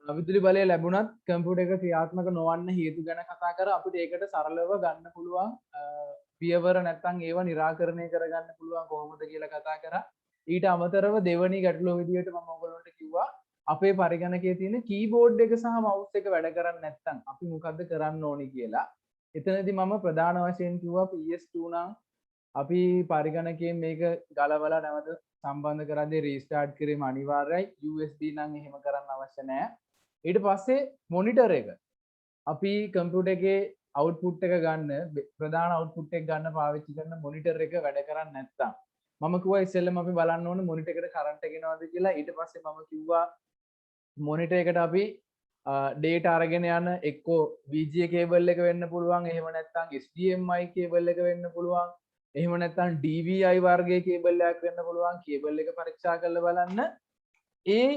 විදුලි බලය ලැබුණත් කම්පියුටර් එක ක්‍රියාත්මක නොවන්න හේතු ගැන කතා කර අපිට ඒකට සරලව ගන්න පුළුවන් පියවර නැත්නම් ඒවා निराකරණය කරගන්න පුළුවන් කොහොමද කියලා කතා කරා. ඊට අමතරව දෙවනි ගැටලුව විදිහට මම ඔයගොල්ලන්ට කිව්වා අපේ පරිගණකයේ තියෙන කීබෝඩ් එක සහ මවුස් එක වැඩ කරන්නේ නැත්නම් අපි මොකද්ද කරන්න ඕනි කියලා. එතනදී මම ප්‍රධාන වශයෙන් කිව්වා PS2 නම් අපි පරිගණකයෙන් මේක ගලවලා නැවත සම්බන්ධ කරද්දී රීස්ටාර්ට් කිරීම අනිවාර්යයි. USB නම් එහෙම කරන්න අවශ්‍ය නැහැ. ඊට පස්සේ මොනිටර් එක අපි කම්පියුටර් එකේ අවුට්පුට් එක ගන්න ප්‍රධාන අවුට්පුට් එක ගන්න පාවිච්චි කරන මොනිටර් එක වැඩ කරන්නේ නැත්නම් මම කිව්වා ඉස්සෙල්ලම අපි බලන්න ඕනේ මොනිටර් එකට කරන්ට් එක එනවද කියලා. ඊට පස්සේ මම කිව්වා මොනිටර් එකට අපි data අරගෙන යන එක්කෝ VGA කේබල් එක වෙන්න පුළුවන්, එහෙම නැත්නම් HDMI කේබල් එක වෙන්න පුළුවන්, එහෙම නැත්නම් DVI වර්ගයේ කේබල් එකක් වෙන්න පුළුවන්. කේබල් එක පරීක්ෂා කරලා බලන්න. ඒ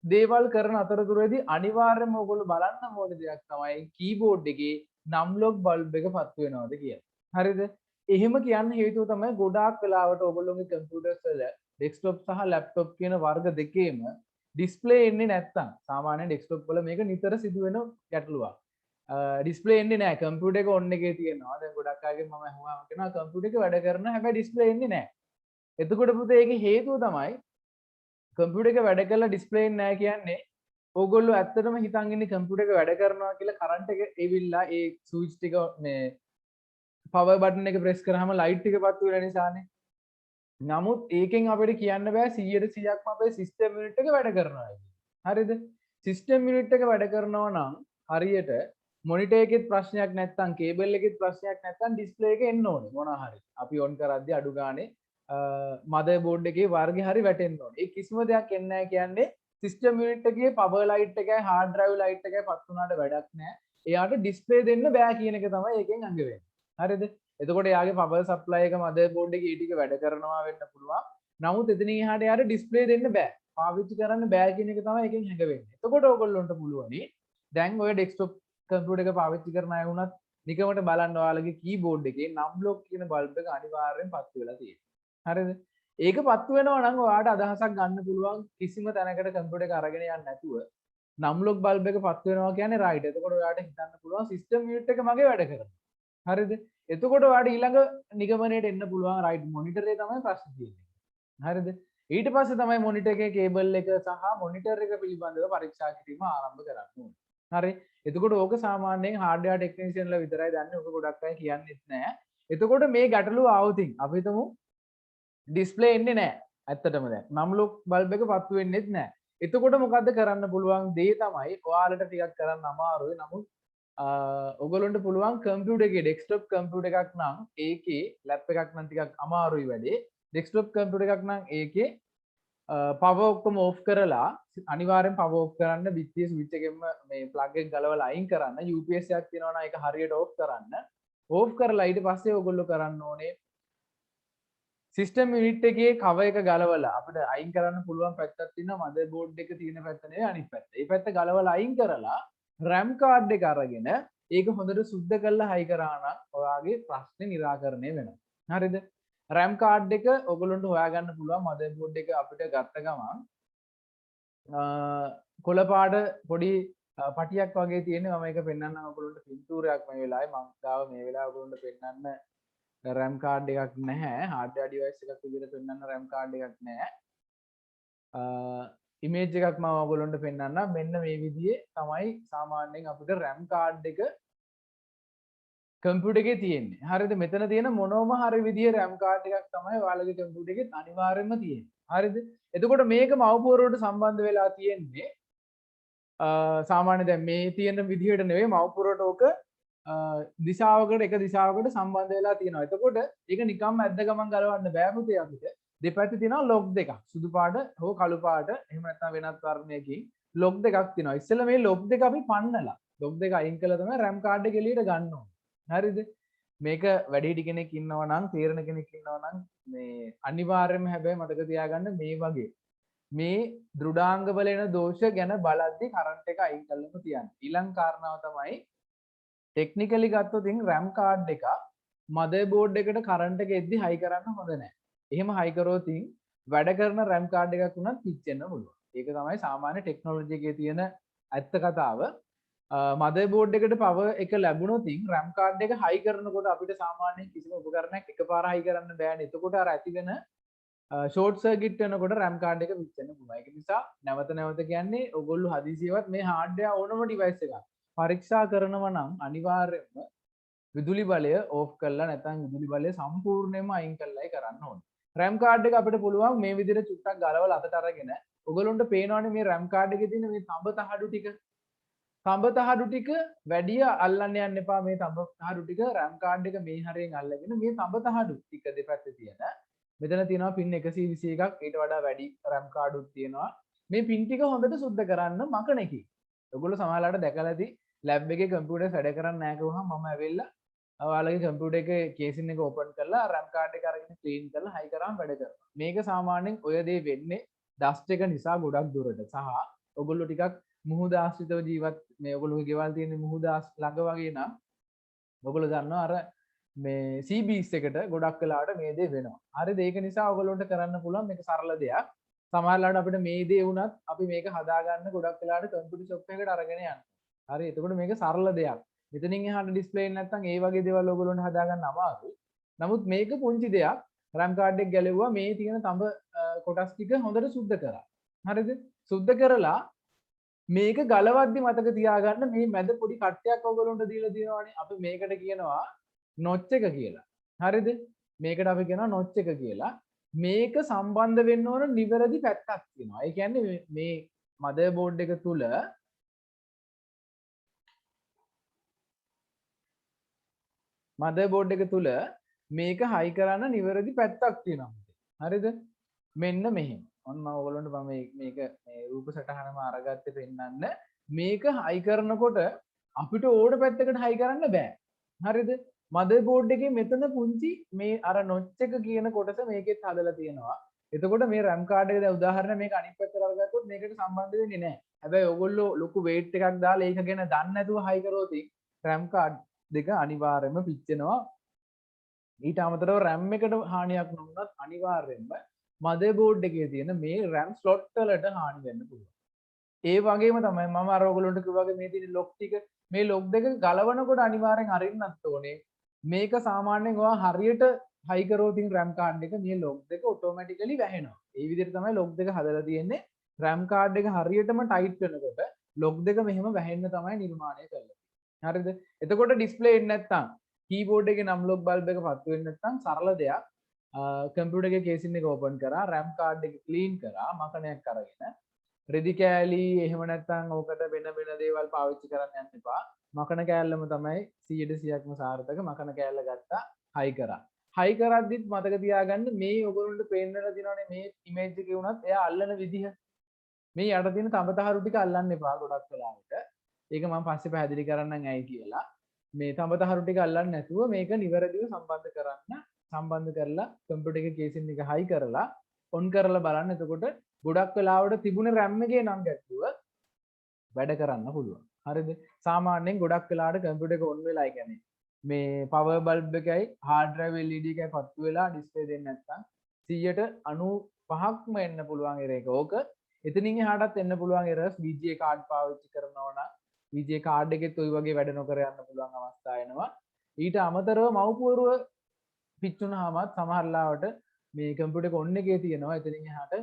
දේවල් කරන අතරතුරේදී අනිවාර්යයෙන්ම ඔයගොල්ලෝ බලන්න ඕනේ දෙයක් තමයි කීබෝඩ් එකේ නම්ලොක් බල්බ් එක පත්තු වෙනවද කියලා. හරිද? එහෙම කියන්න හේතුව තමයි ගොඩාක් වෙලාවට ඔයගොල්ලෝගේ කම්පියුටර්ස් වල ඩෙස්ක්ටොප් සහ ලැප්ටොප් කියන වර්ග දෙකේම ඩිස්ප්ලේ එන්නේ නැත්තම් සාමාන්‍ය ඩෙස්ක්ටොප් වල මේක නිතර සිදුවෙන ගැටලුවක්. ඩිස්ප්ලේ එන්නේ නැහැ. කම්පියුටර් එක ඔන් එකේ තියෙනවා. දැන් ගොඩක් අයගෙන් මම අහුවාම කියනවා කම්පියුටර් එක වැඩ කරනවා හැබැයි ඩිස්ප්ලේ එන්නේ නැහැ. එතකොට පුතේ ඒකේ හේතුව තමයි කම්පියුටර් එක වැඩ කරලා ඩිස්ප්ලේ එන්නේ නැහැ කියන්නේ ඕගොල්ලෝ ඇත්තටම හිතන් ඉන්නේ කම්පියුටර් එක වැඩ කරනවා කියලා කරන්ට් එක එවිල්ලා ඒ ස්විච් ටික මේ පවර් බටන් එක ප්‍රෙස් කරාම ලයිට් එක පත්තු වෙන නිසානේ. නමුත් ඒකෙන් අපිට කියන්න බෑ 100%ක්ම අපේ සිස්ටම් යුනිට් එක වැඩ කරනවා කියලා. හරිද? සිස්ටම් යුනිට් එක වැඩ කරනවා නම් හරියට මොනිටර් එකෙත් ප්‍රශ්නයක් නැත්නම් කේබල් එකෙත් ප්‍රශ්නයක් නැත්නම් ඩිස්ප්ලේ එක එන්න ඕනේ මොනවා හරි. අපි ඔන් කරද්දී අඩු ගානේ මදර් බෝඩ් එකේ වර්ගය හරි වැටෙන්න ඕනේ. ඒ කිසිම දෙයක් එන්නේ නැහැ කියන්නේ සිස්ටම් යුනිට් එකේ පවර් ලයිට් එකයි හાર્ඩ් ඩ්‍රයිව් ලයිට් එකයි පත් වුණාට වැඩක් නැහැ. එයාට ඩිස්ප්ලේ දෙන්න බෑ කියන එක තමයි ඒකෙන් අඟ වෙන්නේ. හරිද? එතකොට එයාගේ පවර් සප්ලයි එක මදර් බෝඩ් එකේ ඊටික වැඩ කරනවා වෙන්න පුළුවන්. නමුත් එතනින් එහාට එයාට ඩිස්ප්ලේ දෙන්න බෑ. පාවිච්චි කරන්න බෑ කියන එක තමයි ඒකෙන් හැඟ වෙන්නේ. එතකොට ඕගොල්ලන්ට පුළුවනි දැන් ඔය ඩෙස්ක්ටොප් කම්පියුටර් එක පාවිච්චි කරන අය වුණත් නිකමට බලන්න ඔයාලගේ කීබෝඩ් එකේ නම්ලොක් කියන බල්බ් එක අනිවාර්යෙන් පත්තු වෙලා තියෙනවා. හරිද? ඒක පත්තු වෙනවා නම් ඔයාට අදහසක් ගන්න පුළුවන් කිසිම තැනකට කම්පියුටර් එක අරගෙන යන්න නැතුව නම්ලොක් බල්බ් එක පත්තු වෙනවා කියන්නේ රයිට්. එතකොට ඔයාට හිතන්න පුළුවන් සිස්ටම් යුනිට් එක මගේ වැඩ කරනවා. හරිද? එතකොට ඔයාට ඊළඟ නිගමනයට එන්න පුළුවන් රයිට් මොනිටරේ තමයි ප්‍රශ්නේ තියෙන්නේ. හරිද? ඊට පස්සේ තමයි මොනිටර් එකේ කේබල් එක සහ මොනිටර් එක පිළිබඳව පරීක්ෂා කිරීම ආරම්භ කරන්න ඕනේ. හරි? එතකොට ඕක සාමාන්‍යයෙන් හાર્ඩ්වෙයාර් ටෙක්නීෂියන්ලා විතරයි දන්නේ. ඕක ගොඩක් අය කියන්නේත් නැහැ. එතකොට මේ ගැටලුව આવුතින් අපි හිතමු ඩිස්ප්ලේ එන්නේ නැහැ. ඇත්තටම දැන් නම්ලොක් බල්බ් එක පත්තු වෙන්නේත් නැහැ. එතකොට මොකද්ද කරන්න පුළුවන් දේ තමයි ඔයාලට ටිකක් කරන්න අමාරුයි. නමුත් ඔයගොල්ලන්ට පුළුවන් කම්පියුටර් එකේ ඩෙස්ක්ටොප් කම්පියුටර් එකක් නම් ඒකේ ලැප් එකක් නම් ටිකක් අමාරුයි වැඩේ. ඩෙස්ක්ටොප් කම්පියුටර් එකක් නම් ඒකේ පවර් ඔක්කොම ඕෆ් කරලා අනිවාර්යෙන් පවර් ඕෆ් කරන්න බිත්තියේ ස්විච් එකෙන්ම මේ ප්ලග් එක ගලවලා අයින් කරන්න UPS එකක් තියෙනවා නම් ඒක හරියට ඕෆ් කරන්න. ඕෆ් කරලා ඊට පස්සේ ඔයගොල්ලෝ කරන්න ඕනේ සිස්ටම් යුනිට් එකේ කවර් එක ගලවලා අපිට අයින් කරන්න පුළුවන් පැත්තක් තියෙනවා මදර් බෝඩ් එක තියෙන පැත්ත නෙවෙයි අනිත් පැත්ත. ඒ පැත්ත ගලවලා අයින් කරලා RAM කාඩ් එක අරගෙන ඒක හොඳට සුද්ධ කරලා හයි කරා නම් ඔයාගේ ප්‍රශ්නේ निराකරණය වෙනවා. හරිද? RAM කාඩ් එක ඔයගොල්ලන්ට හොයාගන්න පුළුවන් මදර් බෝඩ් එක අපිට ගත්ත ගමන් කොළ පාට පොඩි පටියක් වගේ තියෙන මම ඒක පෙන්වන්නම් ඔයගොල්ලන්ට පින්තූරයක් මේ වෙලාවේ මම ගාව මේ වෙලාව ඔයගොල්ලන්ට පෙන්වන්න RAM කාඩ් එකක් නැහැ hardware device එකක් විදිහට පෙන්වන්න RAM කාඩ් එකක් නැහැ ඉමේජ් එකක් මම ඔයගොල්ලන්ට පෙන්වන්නම් මෙන්න මේ විදිහේ තමයි සාමාන්‍යයෙන් අපිට RAM කාඩ් එක කම්පියුටර් එකේ තියෙන්නේ. හරිද? මෙතන තියෙන මොනෝම හරි විදිහේ RAM කාඩ් එකක් තමයි ඔයාලගේ කම්පියුටර් එකේ අනිවාර්යයෙන්ම තියෙන්නේ. හරිද? එතකොට මේක මව්පුවරුවට සම්බන්ධ වෙලා තියෙන්නේ සාමාන්‍ය දැන් මේ තියෙන විදිහට නෙවෙයි මව්පුවරුවට ඕක දිශාවකට එක දිශාවකට සම්බන්ධ වෙලා තියෙනවා. එතකොට ඒක නිකම්ම ඇද්ද ගමන් ගලවන්න බෑ පුතේ අපිට. දෙපැත්තේ තියෙනවා ලොක් දෙකක්. සුදු පාට හෝ කළු පාට එහෙම නැත්නම් වෙනත් වර්ණයකින් ලොක් දෙකක් තියෙනවා. ඉස්සෙල්ලා මේ ලොක් දෙක අපි පන්නලා ලොක් දෙක අයින් කළා තමයි RAM කාඩ් එක එළියට ගන්න ඕනේ. හරිද? මේක වැඩිහිටි කෙනෙක් ඉන්නවා නම් තේරෙන කෙනෙක් ඉන්නවා නම් මේ අනිවාර්යයෙන්ම හැබැයි මතක තියාගන්න මේ වගේ මේ දෘඩාංග වල එන දෝෂ ගැන බලද්දි කරන්ට් එක අයින් කරලම තියන්න. ඊළඟ කාරණාව තමයි ටෙක්නිකලි ගත්තොත් RAM කාඩ් එක මදර් බෝඩ් එකට කරන්ට් එක එද්දි හයි කරන්න හොඳ නැහැ. එහෙම හයි කරොත් වැඩ කරන RAM කාඩ් එකක් උනත් පිච්චෙන්න පුළුවන්. ඒක තමයි සාමාන්‍ය ටෙක්නොලොජි එකේ තියෙන ඇත්ත කතාව මදර්බෝඩ් එකට පවර් එක ලැබුණොත් RAM කාඩ් එක හයි කරනකොට අපිට සාමාන්‍යයෙන් කිසිම උපකරණයක් එකපාර හයි කරන්න බෑනේ. එතකොට අර ඇති වෙන ෂෝට් සර්කිට් වෙනකොට RAM කාඩ් එක විච්චෙන්න පුළුවන්. ඒක නිසා නැවත නැවත කියන්නේ ඔයගොල්ලෝ හදිසියවත් මේ හાર્ඩ්වෙයාර් ඕනම ඩිවයිස් එකක් පරීක්ෂා කරනවා නම් අනිවාර්යයෙන්ම විදුලි බලය ඕෆ් කරලා නැත්නම් විදුලි බලය සම්පූර්ණයෙන්ම අයින් කරලායි කරන්න ඕනේ. RAM කාඩ් එක අපිට පුළුවන් මේ විදිහට චුට්ටක් ගලවලා අතට අරගෙන ඔයගොල්ලොන්ට පේනවනේ මේ RAM කාඩ් එකේ තියෙන මේ තඹ තහඩු ටික. තඹ තහඩු ටික වැඩි අල්ලන්න යන්න එපා. මේ තඹ තහඩු ටික RAM කාඩ් එක මේ හරියෙන් අල්ලගෙන මේ තඹ තහඩු ටික දෙපැත්තේ තියෙන මෙතන තියෙනවා පින් 121ක් ඊට වඩා වැඩි RAM කාඩුත් තියෙනවා. මේ පින් ටික හොඳට සුද්ධ කරන්න මකන එකේ. ඔයගොල්ලෝ සමහරවිට දැකලා ඇති ලැබ් එකේ කම්පියුටර්ස් වැඩ කරන්නේ නැහැ කිව්වහම මම ඇවිල්ලා ඔයාලගේ කම්පියුටර් එකේ කේසින් එක ඕපන් කරලා RAM කාඩ් එක අරගෙන ක්ලීන් කරලා හයි කරාම වැඩ කරනවා. මේක සාමාන්‍යයෙන් ඔය දේ වෙන්නේ ඩස්ට් එක නිසා ගොඩක් දුරට සහ ඔයගොල්ලෝ ටිකක් මුහුද ආශ්‍රිතව ජීවත් මේ ඔයගොල්ලෝගේ ගෙවල් තියෙන මුහුද ළඟ වගේ නම් ඔයගොල්ලෝ දන්නවා අර මේ CBs එකට ගොඩක් වෙලාවට මේ දේ වෙනවා. හරිද? ඒක නිසා ඔයගොල්ලොන්ට කරන්න පුළුවන් මේක සරල දෙයක්. සමහරවිට අපිට මේ දේ වුණත් අපි මේක හදාගන්න ගොඩක් වෙලාවට කම්පියුටර් ෂොප් එකකට අරගෙන යන්න. හරි. එතකොට මේක සරල දෙයක්. මෙතනින් එහාට ඩිස්ප්ලේ එක නැත්නම් ඒ වගේ දේවල් ඔයගොල්ලොන්ට හදාගන්න අමාරුයි. නමුත් මේක පුංචි දෙයක්. RAM කාඩ් එක ගැලෙව්වා මේ තියෙන තඹ කොටස් ටික හොඳට සුද්ධ කරා. හරිද? සුද්ධ කරලා මේක ගලවද්දි මතක තියාගන්න මේ මැද පොඩි කට්ටයක් ඔයගොල්ලොන්ට දීලා තියෙනවානේ. අපි මේකට කියනවා නොච් එක කියලා. හරිද? මේකට අපි කියනවා නොච් එක කියලා. මේක සම්බන්ධ වෙන්න ඕන නිවැරදි පැත්තක් තියෙනවා. ඒ කියන්නේ මේ මදර්බෝඩ් එක තුල මදර්බෝඩ් එක තුල මේක හයි කරන්න නිවැරදි පැත්තක් තියෙනවා. හරිද? මෙන්න මෙහෙම. ඔන්න මම ඔයගොල්ලන්ට මම මේක මේ රූප සටහනම අරගත්තේ පෙන්නන්න. මේක හයි කරනකොට අපිට ඕන පැත්තකට හයි කරන්න බෑ. හරිද? මදර්බෝඩ් එකේ මෙතන පුංචි මේ අර නොච් එක කියන කොටස මේකෙත් හදලා තියෙනවා. එතකොට මේ RAM කාඩ් එක දැන් උදාහරණ මේක අනිත් පැත්තට අරගත්තොත් මේකට සම්බන්ධ වෙන්නේ නැහැ. හැබැයි ඔයගොල්ලෝ ලොකු weight එකක් දාලා ඒක ගැන දන්නේ නැතුව හයි කරොත් RAM කාඩ් දෙක අනිවාර්යයෙන්ම පිච්චෙනවා. ඊට අමතරව RAM එකට හානියක් නොවුනත් අනිවාර්යයෙන්ම මදර්බෝඩ් එකේ තියෙන මේ RAM ස්ලොට් වලට හානි වෙන්න පුළුවන්. ඒ වගේම තමයි මම අර ඔයගොල්ලන්ට කිව්වා වගේ මේ තියෙන ලොක් ටික මේ ලොක් දෙක ගලවනකොට අනිවාර්යෙන් අරින්නත් ඕනේ. මේක සාමාන්‍යයෙන් ඔයා හරියට හයි කරොත් RAM කාඩ් එක මේ ලොක් දෙක ඔටෝමැටිකලි වැහෙනවා. ඒ විදිහට තමයි ලොක් දෙක හදලා තියෙන්නේ. RAM කාඩ් එක හරියටම ටයිට් වෙනකොට ලොක් දෙක මෙහෙම වැහෙන්න තමයි නිර්මාණය කරලා තියෙන්නේ. හරිද? එතකොට ඩිස්ප්ලේ එන්නේ නැත්තම් කීබෝඩ් එකේ නම් ලොක් බල්බ් එක පත්තු වෙන්නේ නැත්තම් සරල දෙයක් කම්පියුටර් එකේ කේසින් එක ඕපන් කරා RAM කාඩ් එක ක්ලීන් කරා මකණයක් අරගෙන රෙදි කෑලි එහෙම නැත්තම් ඕකට වෙන දේවල් පාවිච්චි කරන්න යන්න එපා. මකන කෑල්ලම තමයි 100%ක්ම සාර්ථක. මකන කෑල්ල ගත්තා හයි කරා. හයි කරද්දිත් මතක තියාගන්න මේ ඔයගොල්ලන්ට පේන්නලා තියෙනවානේ මේ ඉමේජ් එකේ වුණත් එයා අල්ලන විදිහ. මේ යට තියෙන තඹතහරු ටික අල්ලන්න එපා ගොඩක් වෙලාවට. ඒක මම පස්සේ පැහැදිලි කරන්නම් ඇයි කියලා. මේ තඹතහරු ටික අල්ලන්නේ නැතුව මේක නිවැරදිව සම්බන්ධ කරලා කම්පියුටර් එකේ කේසින් එක හයි කරලා ඔන් කරලා බලන්න. එතකොට ගොඩක් වෙලාවට තිබුණ RAM එකේ නම් ගැටුව වැඩ කරන්න පුළුවන්. හරිද? සාමාන්‍යයෙන් ගොඩක් වෙලාවට කම්පියුටර් එක ඔන් වෙලා කියන්නේ මේ පවර් බල්බ් එකයි හાર્ඩ් ඩ්‍රයිව් LED එකයි පත්තු වෙලා ඩිස්ප්ලේ දෙන්නේ නැත්නම් 95%ක්ම එන්න පුළුවන් එරර් එක. ඕක එතනින් එහාටත් එන්න පුළුවන් එරර්ස් VGA කාඩ් පාවිච්චි කරනවා නම් VGA කාඩ් එකෙත් ওই වගේ වැඩ නොකර යන්න පුළුවන් අවස්ථා එනවා. ඊට අමතරව මව්පුවරුව පිච්චුනහමත් සමහර ලාවට මේ කම්පියුටර් එක ඔන් එකේ තියෙනවා. එතනින් එහාට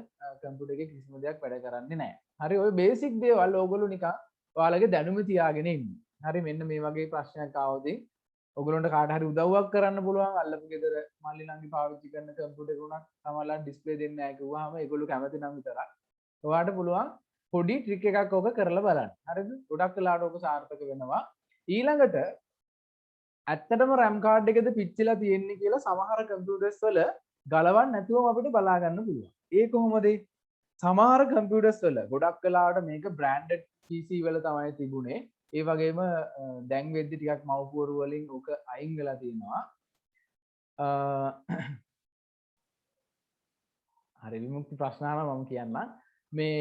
කම්පියුටර් එකේ කිසිම දෙයක් වැඩ කරන්නේ නැහැ. හරි ඔය බේසික් දේවල් ඕගොල්ලෝ නිකන් ඔයාලගේ දැනුම තියාගෙන ඉන්න. හරි මෙන්න මේ වගේ ප්‍රශ්නයක් ආවොත් ඔයගොල්ලන්ට කාට හරි උදව්වක් කරන්න පුළුවන්. අල්ලපු ගෙදර මල්ලි නංගි පාවිච්චි කරන කම්පියුටර් එක උනත් සමහරවිට ඩිස්ප්ලේ දෙන්නේ නැහැ කිව්වහම ඒගොල්ලෝ කැමති නම් විතරක් ඔයාලට පුළුවන් පොඩි ට්‍රික් එකක් ඕක කරලා බලන්න. හරිද? ගොඩක් වෙලාවට ඕක සාර්ථක වෙනවා. ඊළඟට ඇත්තටම RAM කාඩ් එකද පිච්චිලා තියෙන්නේ කියලා සමහර කම්පියුටර්ස් වල ගලවන්න නැතුවම අපිට බලා ගන්න පුළුවන්. ඒ කොහොමද? සමහර කම්පියුටර්ස් වල ගොඩක් වෙලාවට මේක බ්‍රෑන්ඩඩ් PC වල තමයි තිබුණේ. ඒ වගේම දැන් වෙද්දි ටිකක් මව්පුවරු වලින් ඕක අයින් වෙලා තියෙනවා. හරි විමුක්ති ප්‍රශ්න අහනවා මම කියන්නම්. මේ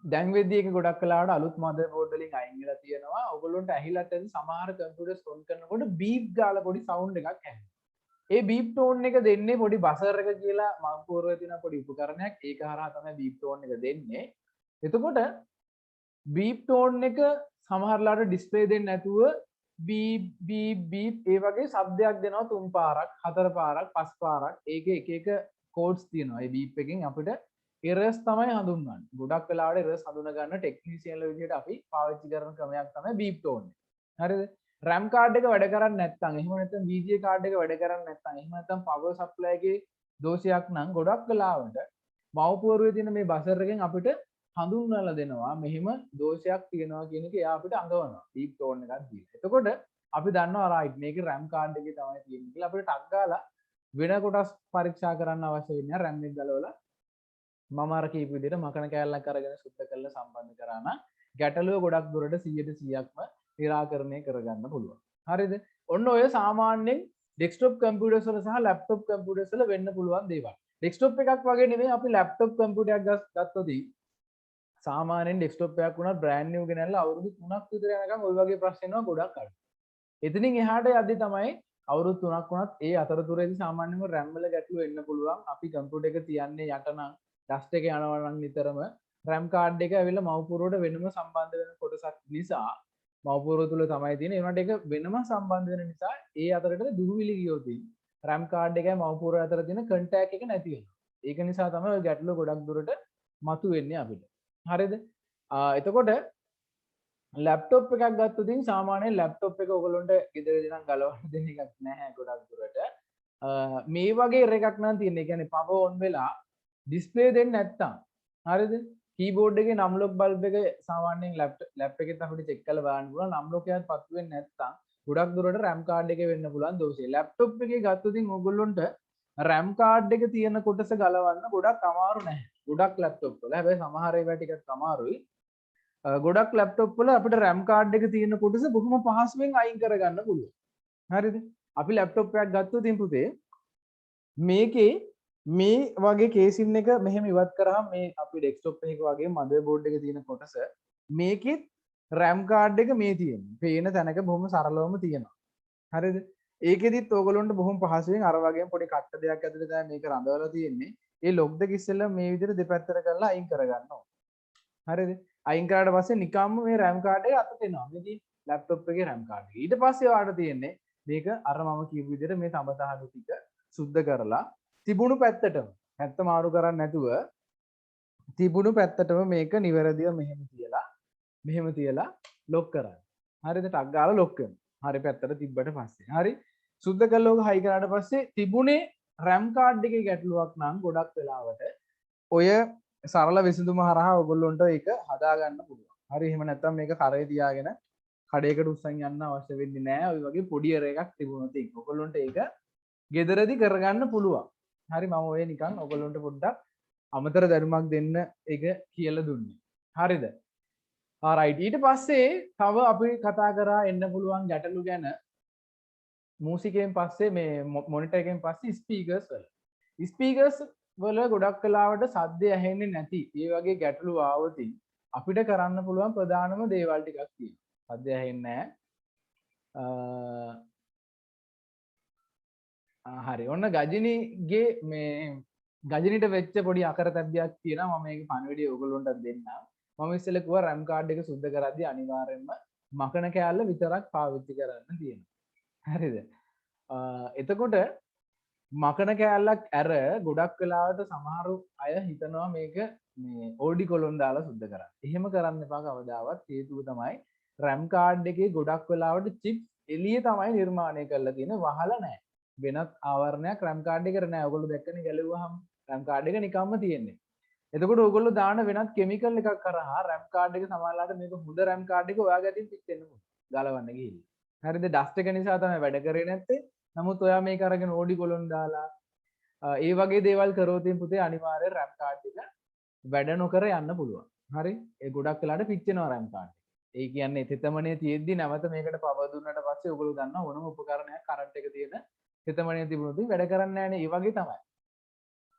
දැන් වෙද්දි එක ගොඩක් වෙලාවට අලුත් මදර්බෝඩ් වලින් අයින් වෙලා තියෙනවා. ඔයගොල්ලන්ට ඇහිලා තියෙන සමහර කම්පියුටර්ස් ඔන් කරනකොට බීප් ගාලා පොඩි සවුන්ඩ් එකක් ඇහෙනවා. ඒ බීප් ටෝන් එක දෙන්නේ පොඩි බසර් එක කියලා මම පූර්වයේ තියෙන පොඩි උපකරණයක්. ඒක හරහා තමයි බීප් ටෝන් එක දෙන්නේ. එතකොට බීප් ටෝන් එක සමහරලාට ඩිස්ප්ලේ දෙන්නේ නැතුව බීප් බීප් බීප් ඒ වගේ શબ્දයක් දෙනවා 3 පාරක් 4 පාරක් 5 පාරක් ඒක එක එක කෝඩ්ස් තියෙනවා. ඒ බීප් එකෙන් අපිට එරර්ස් තමයි හඳුන්වන්නේ. ගොඩක් වෙලාවට එරර්ස් හඳුන ගන්න ටෙක්නීෂියන්ලා විදිහට අපි පාවිච්චි කරන ක්‍රමයක් තමයි බීප් ටෝන් එක. හරිද? RAM කාඩ් එක වැඩ කරන්නේ නැත්නම් එහෙම නැත්නම් VGA කාඩ් එක වැඩ කරන්නේ නැත්නම් එහෙම නැත්නම් පවර් සප්ලයි එකේ දෝෂයක් නම් ගොඩක් වෙලාවට මව්පුවරුවේ තියෙන මේ බසර් එකෙන් අපිට හඳුන්වලා දෙනවා මෙහෙම දෝෂයක් තියෙනවා කියන එක එයා අපිට අඟවනවා බීප් ටෝන් එකක් දීලා. එතකොට අපි දන්නවා රයිට් මේකේ RAM කාඩ් එකේ තමයි තියෙන්නේ කියලා අපිට ටක් ගාලා වෙන කොටස් පරීක්ෂා කරන්න අවශ්‍ය වෙන්නේ RAM එක ගලවලා මම අර කීප විදිහට මකන කෑල්ලක් අරගෙන සුද්ධ කරලා සම්බන්ධ කරා නම් ගැටලුව ගොඩක් දුරට 100%ක්ම නිරාකරණය කරගන්න පුළුවන්. හරිද? ඔන්න ඔය සාමාන්‍යයෙන් ඩෙස්ක්ටොප් කම්පියුටර්ස් වල සහ ලැප්ටොප් කම්පියුටර්ස් වල වෙන්න පුළුවන් දේවල්. ඩෙස්ක්ටොප් එකක් වගේ නෙමෙයි අපි ලැප්ටොප් කම්පියුටරයක් ගත්තොත් සාමාන්‍යයෙන් ඩෙස්ක්ටොප් එකක් වුණත් බ්‍රෑන්ඩ් නිව් ගෙනල්ලා අවුරුදු 3ක් විතර යනකම් ওই වගේ ප්‍රශ්න එනවා ගොඩක් අඩු. එතනින් එහාට යද්දි තමයි අවුරුදු 3ක් වුණත් ඒ අතරතුරේදී සාමාන්‍යයෙන්ම RAM වල ගැටලු එන්න පුළුවන්. අපි කම්පියුටර් එක තියන්නේ යට නම් ඩස්ට් එක යනවා නම් නිතරම RAM කාඩ් එක ඇවිල්ලා මව්පුරුවට වෙනම සම්බන්ධ වෙන කොටසක් නිසා මව්පුරුව තුල තමයි තියෙන්නේ. ඒ වුණාට ඒක වෙනම සම්බන්ධ වෙන නිසා ඒ අතරට දුහවිලි ගියොත් RAM කාඩ් එකයි මව්පුරුව අතර තියෙන කන්ටැක්ට් එක නැති වෙනවා. ඒක නිසා තමයි ඔය ගැටලුව ගොඩක් දුරට මතුවෙන්නේ අපිට. හරිද? එතකොට ලැප්ටොප් එකක් ගත්තොත් සාමාන්‍යයෙන් ලැප්ටොප් එක ඔයගොල්ලන්ට ගෙදරදී නම් ගලවන්න දෙන එකක් නැහැ ගොඩක් දුරට. මේ වගේ එරර් එකක් නම් තියෙන්නේ. ඒ කියන්නේ පවර් ඔන් වෙලා ඩිස්ප්ලේ දෙන්නේ නැත්තම්. හරිද? කීබෝඩ් එකේ නම් ලොක් බල්බ් එක සාමාන්‍යයෙන් ලැප් එකෙත් අපිට චෙක් කරලා බලන්න පුළුවන්. නම් ලොක් එකත් පත්තු වෙන්නේ නැත්තම් ගොඩක් දුරට RAM කාඩ් එකේ වෙන්න පුළුවන් දෝෂය. ලැප්ටොප් එකේ ගත්තොත් ඔයගොල්ලන්ට RAM කාඩ් එක තියෙන කොටස ගලවන්න ගොඩක් අමාරු නැහැ. ගොඩක් ලැප්ටොප් වල. හැබැයි සමහර ඒවා ටිකක් අමාරුයි. ගොඩක් ලැප්ටොප් වල අපිට RAM කාඩ් එක තියෙන කොටස බොහොම පහසුවෙන් අයින් කරගන්න පුළුවන්. හරිද? අපි ලැප්ටොප් එකක් ගත්තොත් පුතේ මේකේ මේ වගේ කේසින් එක මෙහෙම ඉවත් කරාම මේ අපි ඩෙස්ක්ටොප් එකක වගේ මදර්බෝඩ් එකේ තියෙන කොටස මේකෙත් RAM කාඩ් එක මේ තියෙන්නේ. පේන තැනක බොහොම සරලවම තියෙනවා. හරිද? ඒකෙදිත් ඕගොල්ලන්ට බොහොම පහසුවෙන් අර වගේම පොඩි කට්ට දෙයක් ඇතුලේ තමයි මේක රඳවලා තියෙන්නේ. ඒ ලොග් දෙක ඉස්සෙල්ලා මේ විදිහට දෙපැත්තට කරලා අයින් කරගන්න ඕන. හරිද? අයින් කරාට පස්සේ නිකම්ම මේ RAM කාඩ් එක අතට එනවා. මේ ලැප්ටොප් එකේ RAM කාඩ් එක. ඊට පස්සේ ඔයාලට තියෙන්නේ මේක අර මම කියපු විදිහට මේ තඹතහඩු ටික සුද්ධ කරලා තිබුණු පැත්තටම පැත්ත මාරු කරන්නේ නැතුව තිබුණු පැත්තටම මේක නිවැරදිව මෙහෙම තියලා ලොක් කරන්න. හරිද? ටක් ගාලා ලොක් කරනවා. හරි පැත්තට තිබ්බට පස්සේ. හරි. සුද්ධ කළා ඔක හයි කරාට පස්සේ තිබුණේ RAM කාඩ් එකේ ගැටලුවක් නම් ගොඩක් වෙලාවට ඔය සරල විසඳුම හරහා ඔයගොල්ලන්ට ඒක හදා ගන්න පුළුවන්. හරි. එහෙම නැත්නම් මේක කරේ තියාගෙන කඩේකට උස්සන් යන්න අවශ්‍ය වෙන්නේ නැහැ. ඔය වගේ පොඩි එරර් එකක් තිබුණොත් ඒක ඔයගොල්ලන්ට ඒක ගෙදරදී කරගන්න පුළුවන්. හරි. මම ඔය නිකන් ඔයගොල්ලන්ට පොඩ්ඩක් අමතර දැනුමක් දෙන්න ඒක කියලා දුන්නේ. හරිද? alright. ඊට පස්සේ තව අපි කතා කරා එන්න පුළුවන් ගැටලු ගැන මූසිකයෙන් පස්සේ මේ මොනිටර් එකෙන් පස්සේ ස්පීකර්ස් වල. ස්පීකර්ස් වල ගොඩක් වෙලාවට සද්ද ඇහෙන්නේ නැති ඒ වගේ ගැටලු ආවොත් අපිට කරන්න පුළුවන් ප්‍රධානම දේවල් ටිකක් තියෙනවා. සද්ද ඇහෙන්නේ නැහැ. හරි. ඔන්න ගජිනිගේ මේ ගජිනිට වෙච්ච පොඩි අකරතැබ්බයක් තියෙනවා. මම මේක පණිවිඩය ඔයගොල්ලන්ට දෙන්නම්. මම ඉස්සෙල්ලා කිව්වා RAM කාඩ් එක සුද්ධ කරද්දී අනිවාර්යෙන්ම මකන කෑල්ල විතරක් පාවිච්චි කරන්න තියෙනවා. හරිද? එතකොට මකන කෑල්ලක් ඇර ගොඩක් වෙලාවට සමහරු අය හිතනවා මේක මේ ඕඩි කොලොන් දාලා සුද්ධ කරන්න. එහෙම කරන්න එපා කවදාවත්. හේතුව තමයි RAM කාඩ් එකේ ගොඩක් වෙලාවට චිප් එළියේ තමයි නිර්මාණය කරලා තියෙන්නේ වහලා නැහැ. වෙනත් ආවරණයක් RAM කාඩ් එකට නැහැ. ඔයගොල්ලෝ දැක්කනේ ගැලුවාම RAM කාඩ් එක නිකම්ම තියෙන්නේ. එතකොට ඔයගොල්ලෝ දාන වෙනත් කෙමිකල් එකක් කරහා RAM කාඩ් එක සමානලාට මේක හොඳ RAM කාඩ් එක ඔයාගේ අතින් පිච්චෙන්න පුළුවන්. ගලවන්න ගිහිල්ලා. හරිද? ඩස්ට් එක නිසා තමයි වැඩ කරේ නැත්තේ. නමුත් ඔයා මේක අරගෙන ඕඩි කොලොන් දාලා ඒ වගේ දේවල් කරොත් පුතේ අනිවාර්යෙන් RAM කාඩ් එක වැඩ නොකර යන්න පුළුවන්. හරි? ඒ ගොඩක් වෙලාට පිච්චෙනවා RAM කාඩ් එක. ඒ කියන්නේ තෙතමනේ තියෙද්දි නැවත මේකට පවර් දුන්නාට පස්සේ ඔයගොල්ලෝ දන්නවා ඕනම උපකරණයක් කරන්ට් එක තියෙන තෙතමනේ තිබුණොත් වැඩ කරන්නේ නැහැ නේ. ඒ වගේ තමයි.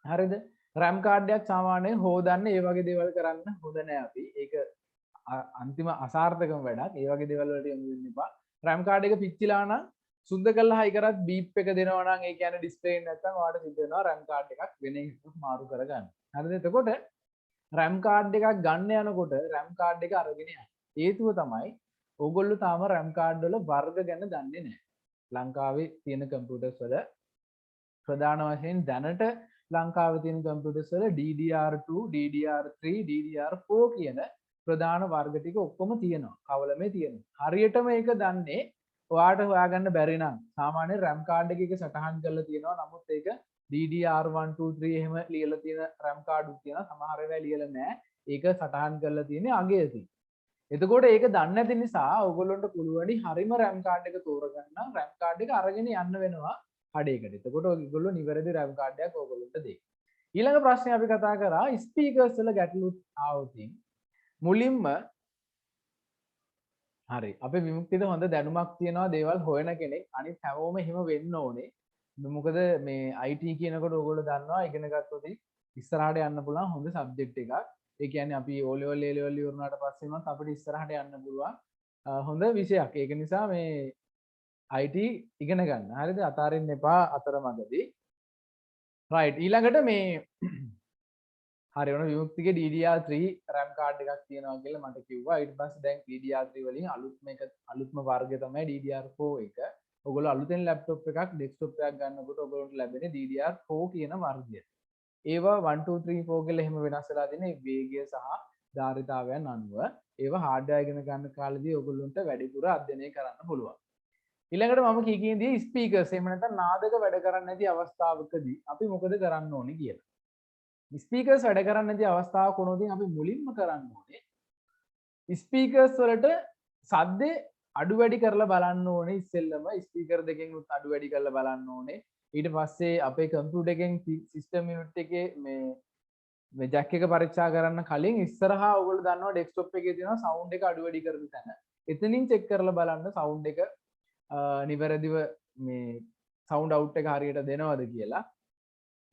හරිද? RAM කාඩ් එකක් සාමාන්‍යයෙන් හොදන්න ඒ වගේ දේවල් කරන්න හොඳ නෑ අපි. ඒක අන්තිම අසාර්ථකම වැඩක්. ඒ වගේ දේවල් වලට යොමු වෙන්න එපා. RAM කාඩ් එක පිච්චිලා නම් සුද්ධ කරලා හයි කරත් බීප් එක දෙනවා නම් ඒ කියන්නේ ඩිස්ප්ලේ එක නැත්තම් ඔයාලට සිද්ධ වෙනවා RAM කාඩ් එකක් වෙන එකකට මාරු කරගන්න. හරිද? එතකොට RAM කාඩ් එකක් ගන්න යනකොට RAM කාඩ් එක අරගෙන යන්න. හේතුව තමයි ඕගොල්ලෝ තාම RAM කාඩ් වල වර්ග ගැන දන්නේ නැහැ. ලංකාවේ තියෙන කම්පියුටර්ස් වල ප්‍රධාන වශයෙන් දැනට ලංකාවේ තියෙන කම්පියුටර්ස් වල DDR2, DDR3, DDR4 කියන ප්‍රධාන වර්ග ටික ඔක්කොම තියෙනවා. කවලමේ තියෙනවා. හරියටම ඒක දන්නේ ඔයාට හොයාගන්න බැරි නම් සාමාන්‍ය RAM කාඩ් එකක සටහන් කරලා තියෙනවා. නමුත් ඒක DDR1 2 3 එහෙම ලියලා තියෙන RAM කාඩ් උත් තියෙනවා. සමහර ඒවා ලියලා නැහැ. ඒක සටහන් කරලා තියෙන්නේ අගයකින්. එතකොට ඒක දන්නේ නැති නිසා ඔයගොල්ලන්ට පුළුවනි හරිම RAM කාඩ් එක තෝරගන්න RAM කාඩ් එක අරගෙන යන්න වෙනවා කඩේකට. එතකොට ඔයගොල්ලෝ නිවැරදි RAM කාඩ් එකක් ඔයගොල්ලන්ට දෙයි. ඊළඟ ප්‍රශ්නේ අපි කතා කරා ස්පීකර්ස් වල ගැටලු ආවොත් මුලින්ම හරි අපේ විමුක්තියට හොඳ දැනුමක් තියෙනවා දේවල් හොයන කෙනෙක්. අනිත් හැමෝම එහෙම වෙන්න ඕනේ. මොකද මේ IT කියනකොට ඔයගොල්ලෝ දන්නවා ඉගෙන ගත්තොත් ඉස්සරහට යන්න පුළුවන් හොඳ සබ්ජෙක්ට් එකක්. ඒ කියන්නේ අපි O level A level ඉවරනාට පස්සේ වුණත් අපිට ඉස්සරහට යන්න පුළුවන් හොඳ විෂයක්. ඒක නිසා මේ IT ඉගෙන ගන්න. හරිද? අතාරින්න එපා අතරමඟදී. right ඊළඟට මේ හරි ඔන්න විමුක්තිගේ DDR3 RAM කාඩ් එකක් තියෙනවා කියලා මට කිව්වා. ඊට පස්සේ දැන් DDR3 වලින් අලුත්ම වර්ගය තමයි DDR4 එක. ඔයගොල්ලෝ අලුතෙන් ලැප්ටොප් එකක් ඩෙස්ක්ටොප් එකක් ගන්නකොට ඔයගොල්ලන්ට ලැබෙන්නේ DDR4 කියන වර්ගය. ඒවා 1 2 3 4 කියලා එහෙම වෙනස් වෙලා තියෙන වේගය සහ ධාරිතාවයන් අනුව ඒවා හાર્ඩ්වෙයාර් ඉගෙන ගන්න කාලෙදී ඔයගොල්ලන්ට වැඩිපුර අධ්‍යයනය කරන්න පුළුවන්. ඊළඟට මම කීකේදී ස්පීකර්ස් එහෙම නැත්නම් නාදක වැඩ කරන්නේ නැති අවස්ථාවකදී අපි මොකද කරන්න ඕනේ කියලා. ස්පීකර්ස් වැඩ කරන්නේ නැති අවස්ථාවක වුණොත් අපි මුලින්ම කරන්න ඕනේ ස්පීකර්ස් වලට සද්දේ අඩු වැඩි කරලා බලන්න ඕනේ. ඉස්සෙල්ලම ස්පීකර් දෙකෙන් උත් අඩු වැඩි කරලා බලන්න ඕනේ. ඊට පස්සේ අපේ කම්පියුටර් එකෙන් සිස්ටම් යුනිට් එකේ මේ ජැක් එක පරීක්ෂා කරන්න කලින් ඉස්සරහා ඔයගොල්ලෝ දන්නවා ඩෙස්ක්ටොප් එකේ තියෙන සවුන්ඩ් එක අඩු වැඩි කරන තැන. එතනින් චෙක් කරලා බලන්න සවුන්ඩ් එක නිවැරදිව මේ සවුන්ඩ් අවුට් එක හරියට දෙනවද කියලා.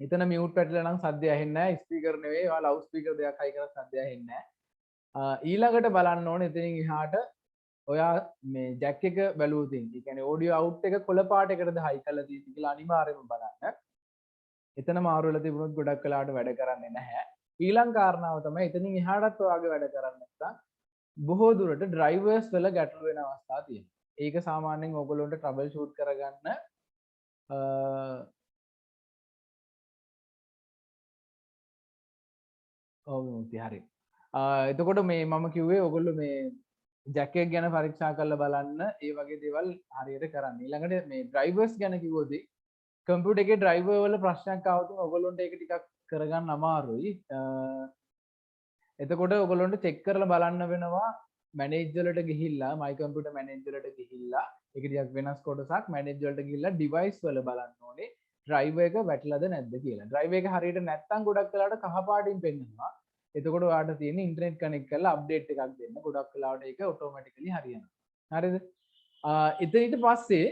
එතන මියුට් පැටලලා නම් සද්දය ඇහෙන්නේ නැහැ. ස්පීකර් නෙවෙයි. ඔයා ලවුඩ් ස්පීකර් දෙකක් හයි කරලා සද්දය ඇහෙන්නේ නැහැ. ඊළඟට බලන්න ඕනේ එතනින් එහාට ඔයා මේ ජැක් එක බැලුවොත් ඒ කියන්නේ ඔඩියෝ අවුට් එක කොළ පාටයකටද හයි කරලා තියෙන්නේ කියලා අනිවාර්යයෙන්ම බලන්න. එතන මාරු වෙලා තිබුණොත් ගොඩක් වෙලාවට වැඩ කරන්නේ නැහැ. ඊළඟ කාරණාව තමයි එතනින් එහාටත් ඔයාගේ වැඩ කරන්නේ නැත්නම් බොහෝ දුරට ඩ්‍රයිවර්ස් වල ගැටලු වෙන අවස්ථා තියෙනවා. ඒක සාමාන්‍යයෙන් ඔයගොල්ලන්ට ට්‍රබල් ෂූට් කරගන්න ඔව් හරි. එතකොට මේ මම කිව්වේ ඔයගොල්ලෝ මේ ජැක් එක ගැන පරීක්ෂා කරලා බලන්න ඒ වගේ දේවල් හරියට කරන්න. ඊළඟට මේ ඩ්‍රයිවර්ස් ගැන කිව්වොත් කම්පියුටර් එකේ ඩ්‍රයිවර් වල ප්‍රශ්නයක් ආවොත් ඔයගොල්ලන්ට ඒක ටිකක් කරගන්න අමාරුයි. එතකොට ඔයගොල්ලන්ට චෙක් කරලා බලන්න වෙනවා මැනේජ් වලට ගිහිල්ලා මයි කම්පියුටර් මැනේජ් වලට ගිහිල්ලා ඒක ටිකක් වෙනස් කොටසක් මැනේජ් වලට ගිහිල්ලා ඩිවයිස් වල බලන්න ඕනේ ඩ්‍රයිවර් එක වැටලාද නැද්ද කියලා. ඩ්‍රයිවර් එක හරියට නැත්තම් ගොඩක් වෙලාවට කහ පාටින් පෙන්නනවා. එතකොට ඔයාලට තියෙන ඉන්ටර්නෙට් කනෙක්ට් කරලා අප්ඩේට් එකක් දෙන්න. ගොඩක් වෙලාවට ඒක ඔටෝමැටිකලි හරියනවා. හරිද? එතන ඊට පස්සේ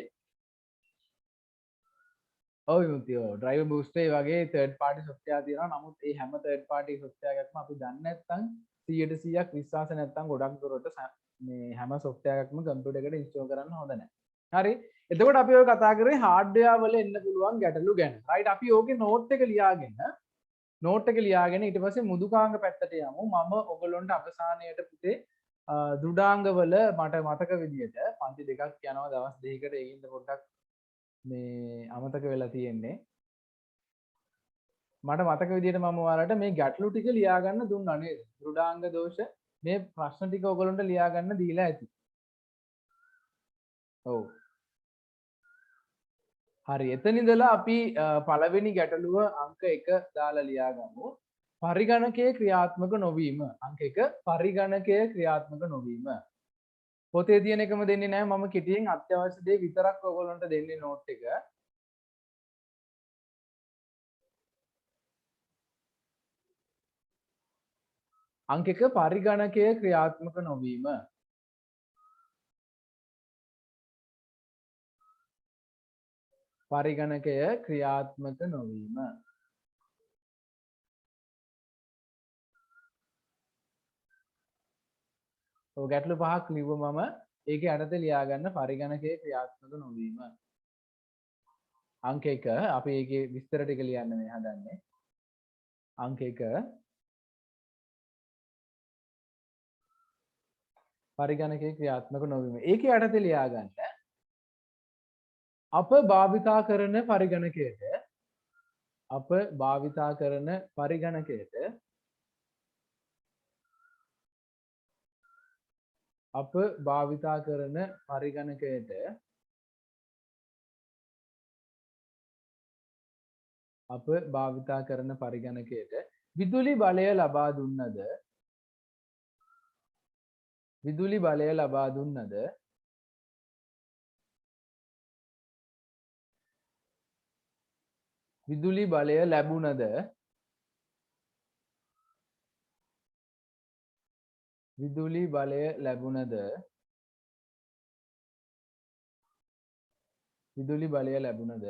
ඔව් විමුක්තිය ඩ්‍රයිවර් බූස්ටර් වගේ තර්ඩ් පාර්ටි සොෆ්ට්වෙයාර් තියෙනවා. නමුත් ඒ හැම තර්ඩ් පාර්ටි සොෆ්ට්වෙයාර් එකක්ම අපි දන්නේ නැත්නම් 100% විශ්වාස නැත්නම් ගොඩක් දුරට මේ හැම සොෆ්ට්වෙයාර් එකක්ම කම්පියුටර් එකට ඉන්ස්ටෝල් කරන්න හොඳ නැහැ. හරි. එතකොට අපි ඔය කතා කරේ හાર્ඩ්වෙයාර් වල එන්න පුළුවන් ගැටලු ගැන. රයිට් අපි ඕකේ නෝට් එක ලියාගෙන ඊට පස්සේ මුදුකාංග පැත්තට යමු. මම ඔයගොල්ලන්ට අවසානයේට පුතේ දෘඩාංගවල මට මතක විදියට පන්ති දෙකක් යනවා දවස් දෙකකට ඒකින්ද පොඩ්ඩක් මේ අමතක වෙලා තියෙන්නේ. මට මතක විදියට මම ඔයාලට මේ ගැටලු ටික ලියාගන්න දුන්නා නේද? දෘඩාංග දෝෂ මේ ප්‍රශ්න ටික ඔයගොල්ලන්ට ලියාගන්න දීලා ඇති. ඔව්. හරි. එතන ඉඳලා අපි පළවෙනි ගැටලුව අංක 1 දාලා ලියාගමු. පරිගණකයේ ක්‍රියාත්මක නොවීම. අංක 1 පරිගණකයේ ක්‍රියාත්මක නොවීම. පොතේ තියෙන එකම දෙන්නේ නැහැ. මම කෙටියෙන් අත්‍යවශ්‍ය දේ විතරක් ඔයගොල්ලන්ට දෙන්නේ නෝට් එක. අංක 1 පරිගණකයේ ක්‍රියාත්මක නොවීම. පරිගණකය ක්‍රියාත්මක නොවීම. ඔය ගැටලු පහක් ලිව්ව මම ඒකේ අඩතේ ලියාගන්න පරිගණකයේ ක්‍රියාත්මක නොවීම. අංක 1 අපි ඒකේ විස්තර ටික ලියන්න මේ හදන්නේ. අංක 1 පරිගණකයේ ක්‍රියාත්මක නොවීම. ඒකේ යටතේ ලියා ගන්න. අප භාවිතා කරන පරිගණකයට අප භාවිතා කරන පරිගණකයට අප භාවිතා කරන පරිගණකයට අප භාවිතා කරන පරිගණකයට විදුලි බලය ලබා දුන්නද විදුලි බලය ලබා දුන්නද විදුලි බලය ලැබුණද විදුලි බලය ලැබුණද විදුලි බලය ලැබුණද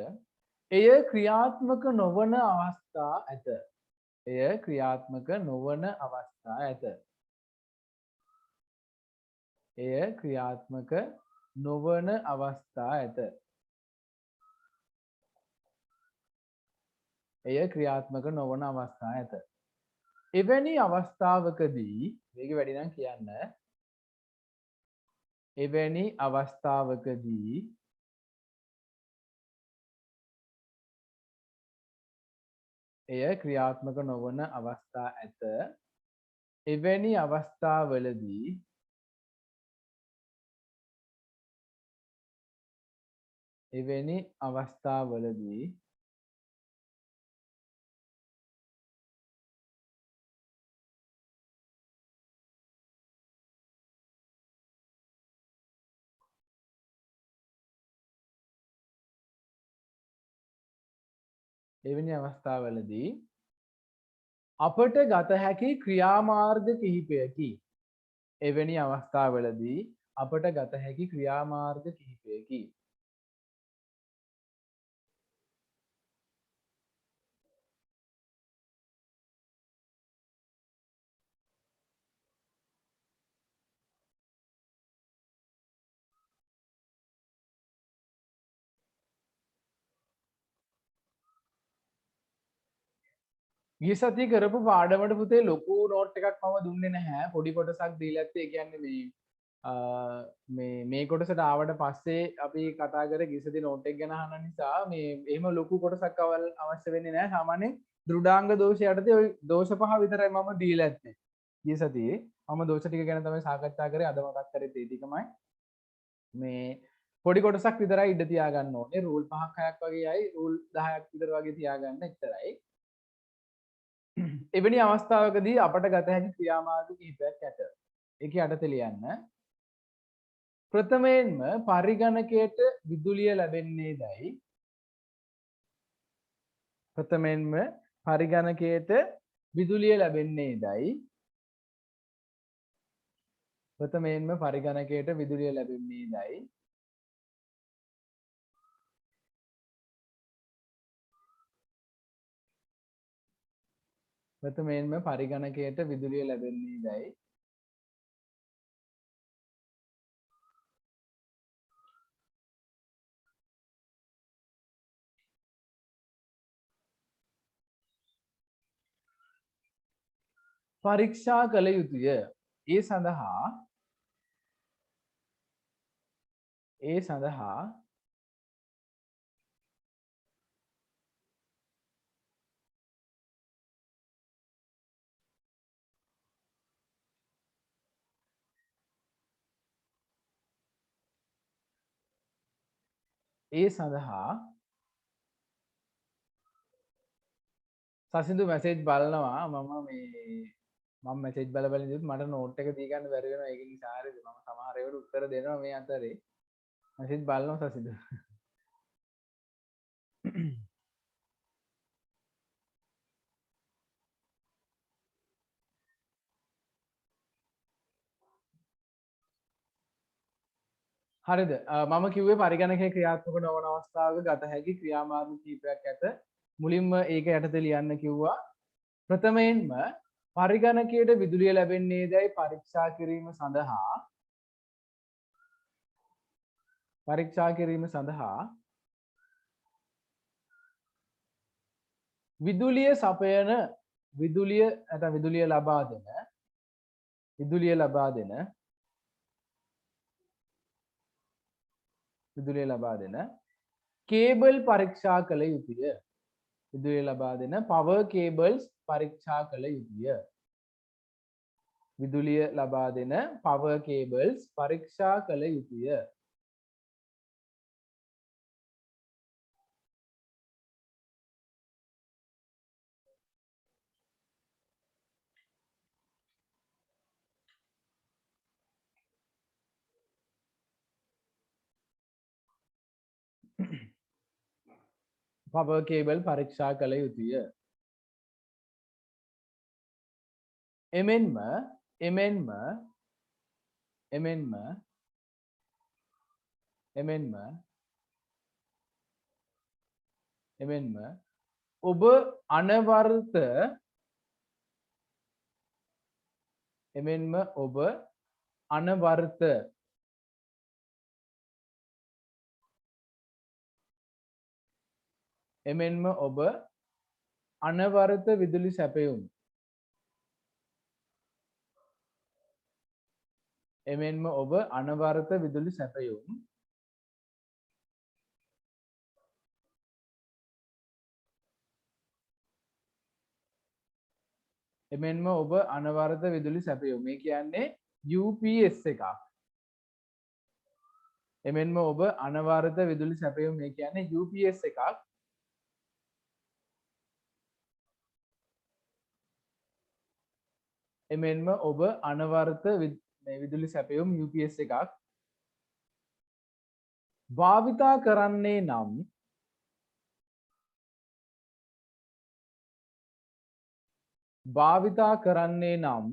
එය ක්‍රියාත්මක නොවන අවස්ථා ඇත. එය ක්‍රියාත්මක නොවන අවස්ථා ඇත. එය ක්‍රියාත්මක නොවන අවස්ථා ඇත. එය ක්‍රියාත්මක නොවන අවස්ථා ඇත. එවැනි අවස්ථාවකදී මේක වැඩි නම් කියන්න. එවැනි අවස්ථාවකදී එය ක්‍රියාත්මක නොවන අවස්ථා ඇත. එවැනි අවස්ථාවලදී එවැනි අවස්ථාවලදී එවැනි අවස්ථාවලදී අපට ගත හැකි ක්‍රියාමාර්ග කිහිපයකි. එවැනි අවස්ථාවලදී අපට ගත හැකි ක්‍රියාමාර්ග කිහිපයකි. ගිය සතියේ කරපු පාඩමට පුතේ ලොකු නෝට් එකක් මම දුන්නේ නැහැ. පොඩි කොටසක් දීලා ඇත්තේ. ඒ කියන්නේ මේ කොටසට ආවට පස්සේ අපි කතා කරේ ගිය සතියේ නෝට් එක ගැන අහන නිසා මේ එහෙම ලොකු කොටසක් අවශ්‍ය වෙන්නේ නැහැ. සාමාන්‍යයෙන් දෘඩාංග දෝෂ යටතේ ওই දෝෂ පහ විතරයි මම දීලා ඇත්තේ. ගිය සතියේ මම දෝෂ ටික ගැන තමයි සාකච්ඡා කරේ. අද මතක් කරේ ඒ ටිකමයි. මේ පොඩි කොටසක් විතරයි ඉඩ තියාගන්න ඕනේ. රූල් 5ක් 6ක් වගේ යයි රූල් 10ක් විතර වගේ තියාගන්න එච්චරයි. එවැනි අවස්ථාවකදී අපට ගත හැකි ක්‍රියාමාර්ග කිහිපයක් ඇත. ඒක යටතේ ලියන්න. ප්‍රථමයෙන්ම පරිගණකයට විදුලිය ලැබෙන්නේදයි ප්‍රථමයෙන්ම පරිගණකයට විදුලිය ලැබෙන්නේදයි ප්‍රථමයෙන්ම පරිගණකයට විදුලිය ලැබෙන්නේදයි ප්‍රථමයෙන්ම පරිගණකයට විදුලිය ලැබෙන්නේදයි පරීක්ෂා කළ යුතුය. ඒ සඳහා සසිඳු මැසේජ් බලනවා. මම මැසේජ් බල බල ඉඳිත් මට නෝට් එක දී ගන්න බැරි වෙනවා. ඒක නිසා හරිද මම සමහර ඒවාට උත්තර දෙනවා මේ අතරේ. මැසේජ් බලනවා සසිඳු. හරිද? මම කිව්වේ පරිගණකයේ ක්‍රියාත්මක නොවන අවස්ථාවක ගත හැකි ක්‍රියාමාර්ග කිහිපයක් ඇත. මුලින්ම ඒක යටතේ ලියන්න කිව්වා. ප්‍රථමයෙන්ම පරිගණකයට විදුලිය ලැබෙන්නේදයි පරීක්ෂා කිරීම සඳහා විදුලිය සපයන විදුලිය ලබා දෙන විදුලිය ලබා දෙන කේබල් පරීක්ෂා කළ යුතුය. විදුලිය ලබා දෙන පවර් කේබල්ස් පරීක්ෂා කළ යුතුය. විදුලිය ලබා දෙන පවර් කේබල්ස් පරීක්ෂා කළ යුතුය. පවර් කේබල් පරීක්ෂා කළ යුතුය. එමෙන්ම එමෙන්ම එමෙන්ම එමෙන්ම එමෙන්ම ඔබ අනවර්ත එමෙන්ම ඔබ අනවර්ත එමෙන්ම ඔබ අනවරත විදුලි සැපයුම් එමෙන්ම ඔබ අනවරත විදුලි සැපයුම් එමෙන්ම ඔබ අනවරත විදුලි සැපයුම් මේ කියන්නේ UPS එකක්. එමෙන්ම ඔබ අනවරත විදුලි සැපයුම් මේ කියන්නේ UPS එකක්. එමෙන්ම ඔබ අනවර්ත විදුලි සැපයුම් UPS එකක් භාවිතා කරන්නේ නම් භාවිතා කරන්නේ නම්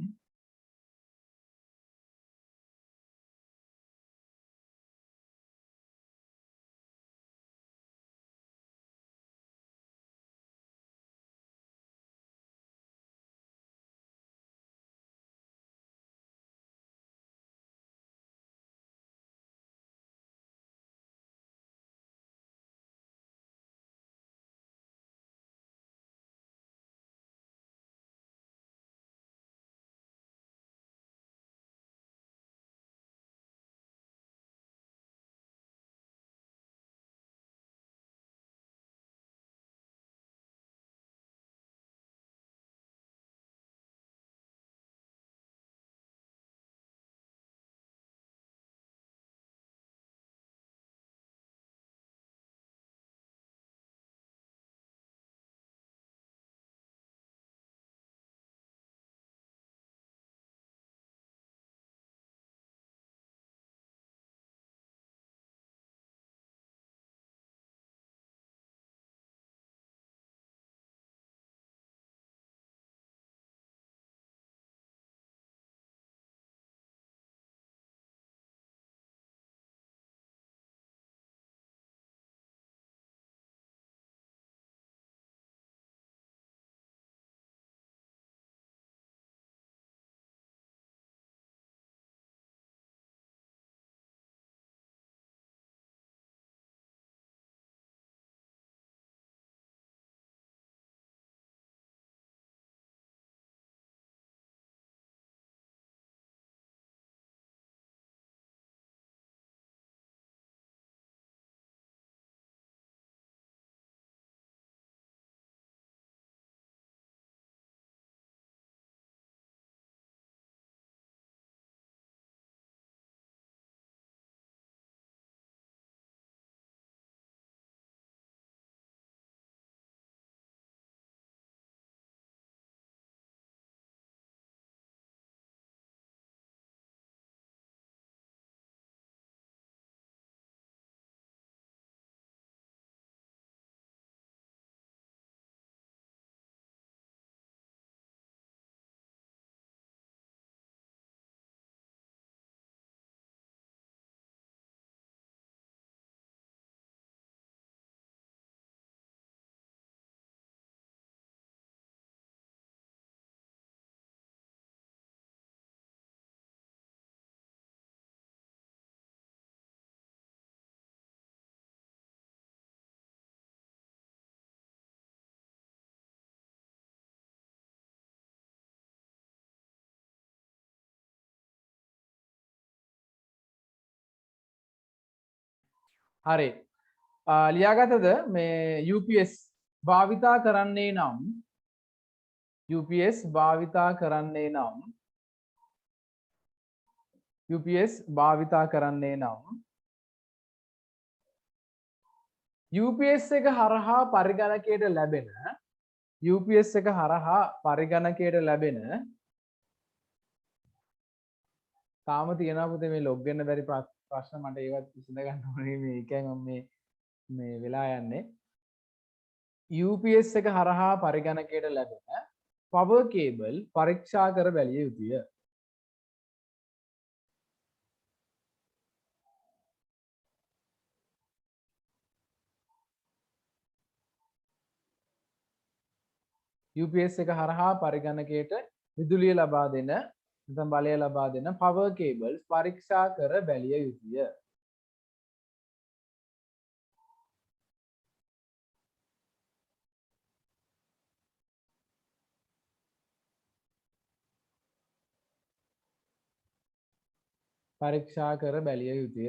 හරි. ලියාගත්තද මේ UPS භාවිතා කරන්නේ නම් UPS භාවිතා කරන්නේ නම් UPS භාවිතා කරන්නේ නම් UPS එක හරහා පරිගණකයට ලැබෙන UPS එක හරහා පරිගණකයට ලැබෙන තාම තියෙනවා පුතේ මේ ලොග් වෙන්න බැරි ප්‍රශ්න මට ඒවත් විසඳ ගන්න ඕනේ මේ එකෙන් මේ වෙලා යන්නේ UPS එක හරහා පරිගණකයට ලැබෙන power cable පරීක්ෂා කර බැලිය යුතුය. UPS එක හරහා පරිගණකයට විදුලිය ලබා දෙන නැත්නම් බලය ලබා දෙන power cables පරීක්ෂා කර බැලිය යුතුය. පරීක්ෂා කර බැලිය යුතුය.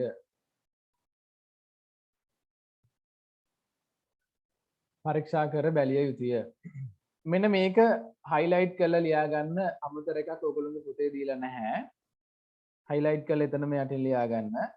පරීක්ෂා කර බැලිය යුතුය. මෙන්න මේක highlight කරලා ලියා ගන්න අමතර එකක් ඔයගොල්ලෝගේ පොතේ දීලා නැහැ. highlight කරලා එතනම යටින් ලියා ගන්න.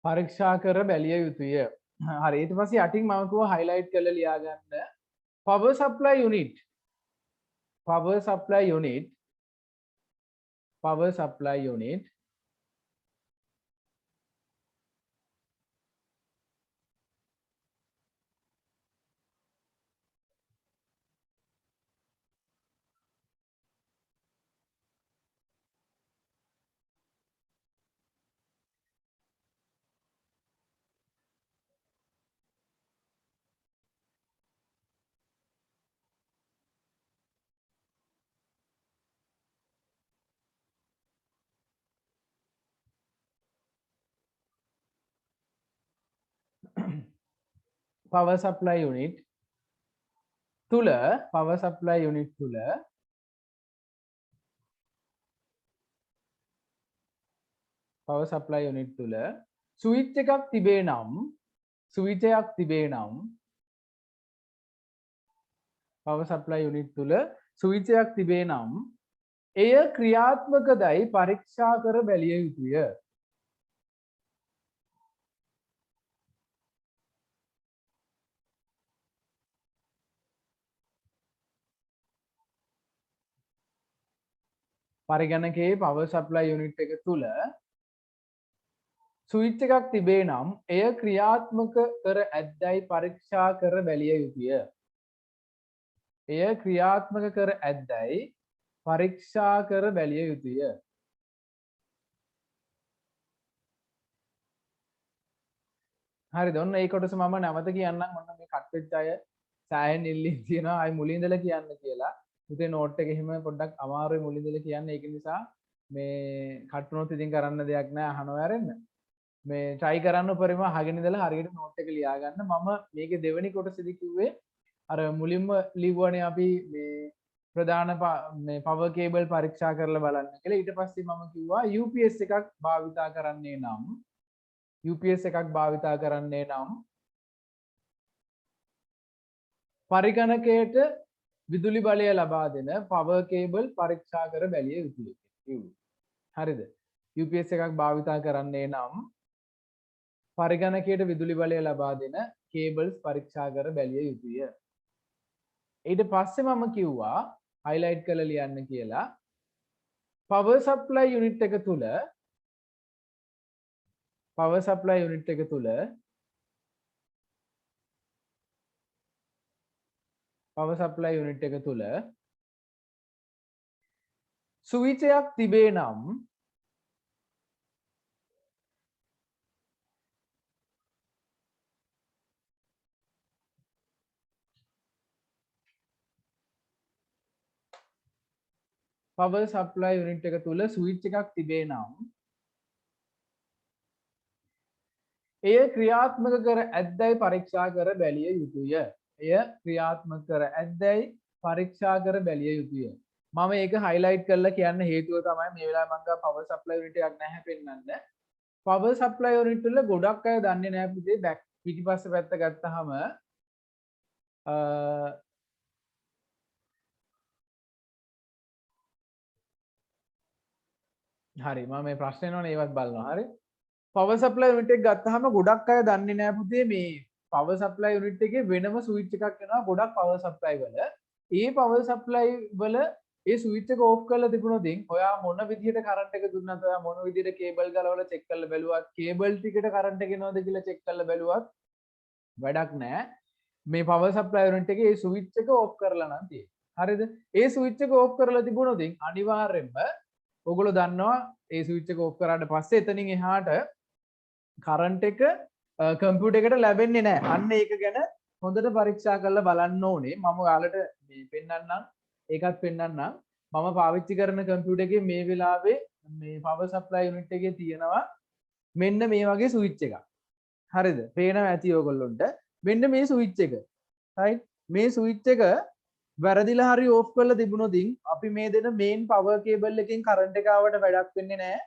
පරීක්ෂා කර බැලිය යුතුය. හරි ඊට පස්සේ යටින් මම කිව්වා highlight කරලා ලියා ගන්න power supply unit power supply unit power supply unit power supply unit තුල power supply unit තුල power supply unit තුල ස්විච් එකක් තිබේ නම් ස්විච් එකක් තිබේ නම් power supply unit තුල ස්විච් එකක් තිබේ නම් එය ක්‍රියාත්මකදයි පරීක්ෂා කර බැලිය යුතුය. පරිගණකයේ power supply unit එක තුල ස්විච් එකක් තිබේ නම් එය ක්‍රියාත්මක කර ඇද්දයි පරීක්ෂා කර බැලිය යුතුය. එය ක්‍රියාත්මක කර ඇද්දයි පරීක්ෂා කර බැලිය යුතුය. හරිද? ඔන්න ඒ කොටස මම නැවත කියන්නම්. ඔන්න මේ කට් වෙච්ච අය සෑහෙන ඉල්ලීම් තියෙනවා. ආයි මුලින් ඉඳලා කියන්න කියලා. පුතේ නෝට් එක එහෙම පොඩ්ඩක් අමාරුයි මුලින් ඉඳලා කියන්න. ඒක නිසා මේ කට් වුණොත් ඉතින් කරන්න දෙයක් නැහැ අහනවා ඇරෙන්න. මේ try කරන්න උපරිම අහගෙන ඉඳලා හරියට නෝට් එක ලියා ගන්න. මම මේකේ දෙවෙනි කොටසේදී කිව්වේ අර මුලින්ම ලිව්වනේ අපි මේ ප්‍රධාන මේ power cable පරීක්ෂා කරලා බලන්න කියලා. ඊට පස්සේ මම කිව්වා UPS එකක් භාවිතා කරන්නේ නම් UPS එකක් භාවිතා කරන්නේ නම් පරිගණකයට විදුලි බලය ලබා දෙන power cable පරීක්ෂා කර බැලිය යුතුය කිව්වේ. හරිද? UPS එකක් භාවිතා කරන්නේ නම් පරිගණකයට විදුලි බලය ලබා දෙන cables පරීක්ෂා කර බැලිය යුතුය. ඊට පස්සේ මම කිව්වා highlight කරලා ලියන්න කියලා power supply unit එක තුල power supply unit එක තුල power supply unit එක තුල ස්විච් එකක් තිබේ නම් power supply unit එක තුල switch එකක් තිබේ නම් එය ක්‍රියාත්මක කර ඇද්දැයි පරීක්ෂා කර බැලිය යුතුය. එය ක්‍රියාත්මක කර ඇද්දැයි පරීක්ෂා කර බැලිය යුතුය. මම ඒක highlight කරලා කියන්න හේතුව තමයි මේ වෙලාවේ මම ගා power supply unit එකක් නැහැ පෙන්නන්න. power supply unit වල ගොඩක් අය දන්නේ නැහැ පුතේ back පිටිපස්ස පැත්ත ගත්තාම හරි මම මේ ප්‍රශ්නේ නෝනේ ඒවත් බලනවා. හරි power supply unit එක ගත්තාම ගොඩක් අය දන්නේ නැහැ පුතේ මේ power supply unit එකේ වෙනම switch එකක් එනවා ගොඩක් power supply වල. ඒ power supply වල ඒ switch එක off කරලා තිබුණොත් ඔයා මොන විදිහට current එක දුන්නත් ඔයා මොන විදිහට cable ගලවලා check කරලා බැලුවත් cable ටිකට current එක එනවද කියලා check කරලා බැලුවත් වැඩක් නැහැ. මේ power supply unit එකේ ඒ switch එක off කරලා නම් තියෙන්නේ. හරිද? ඒ switch එක off කරලා තිබුණොත් අනිවාර්යෙන්ම ඔයගොල්ලෝ දන්නවා ඒ switch එක off කරාට පස්සේ එතනින් එහාට කරන්ට් එක කම්පියුටර් එකට ලැබෙන්නේ නැහැ. අන්න ඒක ගැන හොඳට පරීක්ෂා කරලා බලන්න ඕනේ. මම ඔයාලට මේ පෙන්නන්නම්. ඒකත් පෙන්නන්නම්. මම පාවිච්චි කරන කම්පියුටර් එකේ මේ වෙලාවේ මේ power supply unit එකේ තියෙනවා මෙන්න මේ වගේ switch එකක්. හරිද? පේනවා ඇති ඔයගොල්ලොන්ට. මෙන්න මේ switch එක. right? මේ switch එක වැරදිලා හරි off කරලා තිබුණොත් අපි මේ දෙන main power cable එකෙන් current එක ආවට වැඩක් වෙන්නේ නැහැ.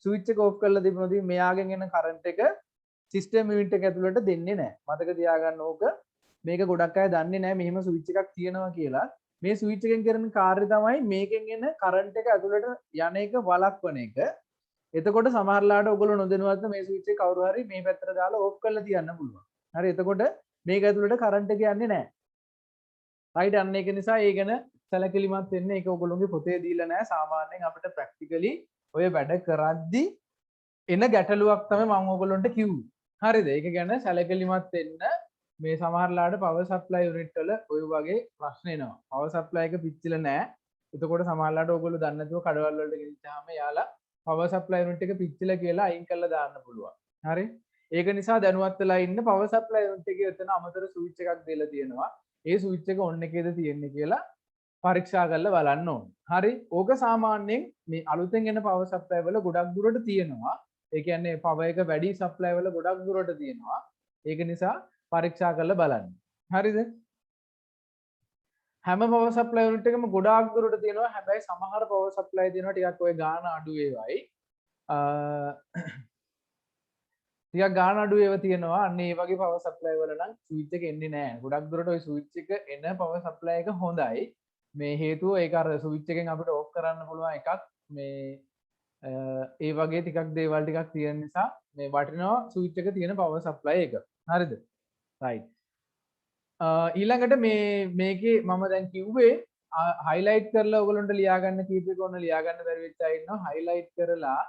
ස්විච් එක off කරලා තිබුණොත් මෙයාගෙන් එන කරන්ට් එක සිස්ටම් යුනිට් එක ඇතුළට දෙන්නේ නැහැ. මතක තියාගන්න ඕක. මේක ගොඩක් අය දන්නේ නැහැ මෙහෙම ස්විච් එකක් තියෙනවා කියලා. මේ ස්විච් එකෙන් කරන කාර්යය තමයි මේකෙන් එන කරන්ට් එක ඇතුළට යන එක වළක්වන එක. එතකොට සමහරලාට ඔයගොල්ලෝ නොදැනුවත්ව මේ ස්විච් එක කවුරු හරි මේ පැත්තට දාලා ඕෆ් කරලා තියන්න පුළුවන්. හරි එතකොට මේක ඇතුළට කරන්ට් එක යන්නේ නැහැ. රයිට් අන්න ඒක නිසා ඒ ගැන සැලකිලිමත් වෙන්න. ඒක ඔයගොල්ලෝගේ පොතේ දීලා නැහැ. සාමාන්‍යයෙන් අපිට ප්‍රැක්ටිකලි ඔය වැඩ කරද්දි එන ගැටලුවක් තමයි මම ඔයගොල්ලන්ට කිව්වේ. හරිද? ඒක ගැන සැලකිලිමත් වෙන්න. මේ සමහරලාට power supply unit වල ඔය වගේ ප්‍රශ්න එනවා. power supply එක පිච්චිලා නැහැ. එතකොට සමහරලාට ඔයගොල්ලෝ දන්නේ නැතුව කඩවල වලට ගෙනිච්චාම යාලා power supply unit එක පිච්චිලා කියලා අයින් කරලා දාන්න පුළුවන්. හරි? ඒක නිසා දැනුවත් වෙලා ඉන්න power supply unit එකේ එතන අමතර switch එකක් දීලා තියෙනවා. ඒ switch එක on එකේද තියෙන්නේ කියලා පරීක්ෂා කරලා බලන්න ඕනේ. හරි? ඕක සාමාන්‍යයෙන් මේ අලුතෙන් එන power supply වල ගොඩක් දුරට තියෙනවා. ඒ කියන්නේ power එක වැඩි supply වල ගොඩක් දුරට තියෙනවා. ඒක නිසා පරීක්ෂා කරලා බලන්න. හරිද? හැම power supply unit එකම ගොඩාක් දුරට තියෙනවා. හැබැයි සමහර power supply තියෙනවා ටිකක් ඔය ගාන අඩු ඒවයි. ටිකක් ගාන අඩු ඒවා තියෙනවා. අන්න ඒ වගේ power supply වල නම් switch එක එන්නේ නැහැ. ගොඩක් දුරට ওই switch එක එන power supply එක හොඳයි. මේ හේතුව ඒක අර ස්විච් එකෙන් අපිට ඕෆ් කරන්න පුළුවන් එකක් මේ ඒ වගේ ටිකක් දේවල් ටිකක් තියෙන නිසා මේ වටිනවා ස්විච් එක තියෙන power supply එක. හරිද? right. ඊළඟට මේකේ මම දැන් කිව්වේ highlight කරලා ඔයගලන්ට ලියා ගන්න කීපයක ඔන්න ලියා ගන්න බැරි වෙච්ච අය ඉන්නවා. highlight කරලා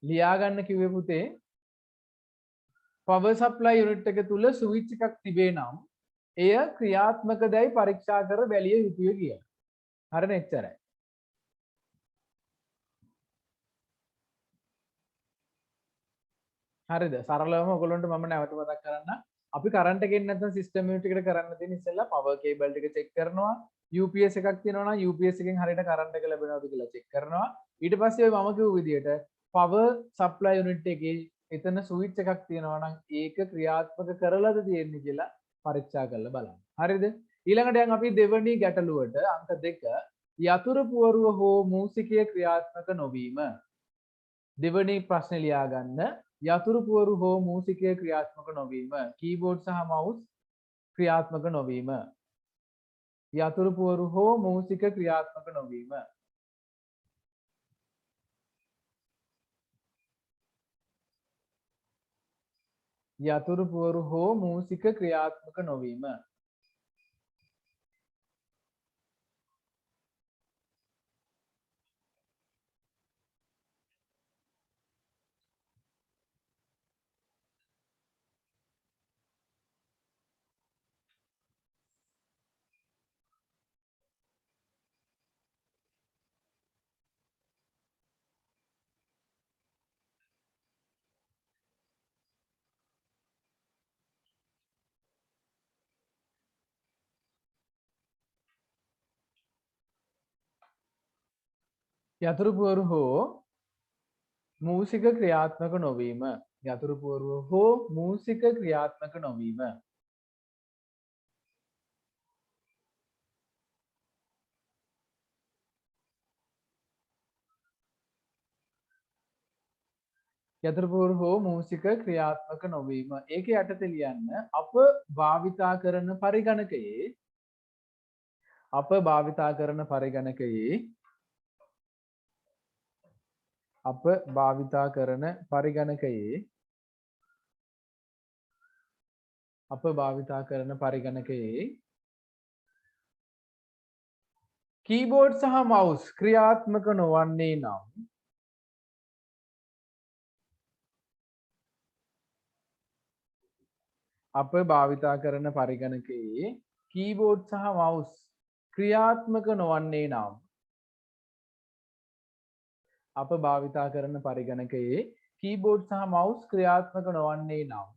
ලියා ගන්න කිව්වේ පුතේ power supply unit එක තුල ස්විච් එකක් තිබේ නම් එය ක්‍රියාත්මකදයි පරීක්ෂා කර බැලිය යුතුය කියලා. හරිනේ එච්චරයි. හරිද? සරලවම ඔයගොල්ලන්ට මම නැවත මතක් කරන්න. අපි කරන්ට් එකෙන් නැත්නම් සිස්ටම් යුනිට් එකට කරන්න තියෙන ඉස්සෙල්ලා පවර් කේබල් ටික චෙක් කරනවා. UPS එකක් තියෙනවා නම් UPS එකෙන් හරියට කරන්ට් එක ලැබෙනවද කියලා චෙක් කරනවා. ඊට පස්සේ මම කිව්ව විදිහට පවර් සප්ලයි යුනිට් එකේ එතන ස්විච් එකක් තියෙනවා නම් ඒක ක්‍රියාත්මක කරලාද තියෙන්නේ කියලා පරීක්ෂා කරලා බලන්න. හරිද? ඊළඟට දැන් අපි දෙවැනි ගැටලුවට අංක 2 යතුරු පුවරුව හෝ මූසිකය ක්‍රියාත්මක නොවීම. දෙවැනි ප්‍රශ්නේ ලියා ගන්න. යතුරු පුවරු හෝ මූසිකය ක්‍රියාත්මක නොවීම. කීබෝඩ් සහ මවුස් ක්‍රියාත්මක නොවීම. යතුරු පුවරු හෝ මූසික ක්‍රියාත්මක නොවීම. යතුරු පුවරු හෝ මූසික ක්‍රියාත්මක නොවීම. යතුරු පුවරු හෝ මූසික ක්‍රියාත්මක නොවීම. යතුරු පුවරුව හෝ මූසික ක්‍රියාත්මක නොවීම. යතුරු පුවරු හෝ මූසික ක්‍රියාත්මක නොවීම. ඒක යටතේ ලියන්න අප භාවිතා කරන පරිගණකයේ අප භාවිතා කරන පරිගණකයේ අප භාවිතා කරන පරිගණකයේ අප භාවිතා කරන පරිගණකයේ කීබෝඩ් සහ මවුස් ක්‍රියාත්මක නොවන්නේ නම් අප භාවිතා කරන පරිගණකයේ කීබෝඩ් සහ මවුස් ක්‍රියාත්මක නොවන්නේ නම් අප භාවිතා කරන පරිගණකයේ කීබෝඩ් සහ මවුස් ක්‍රියාත්මක නොවන්නේ නම්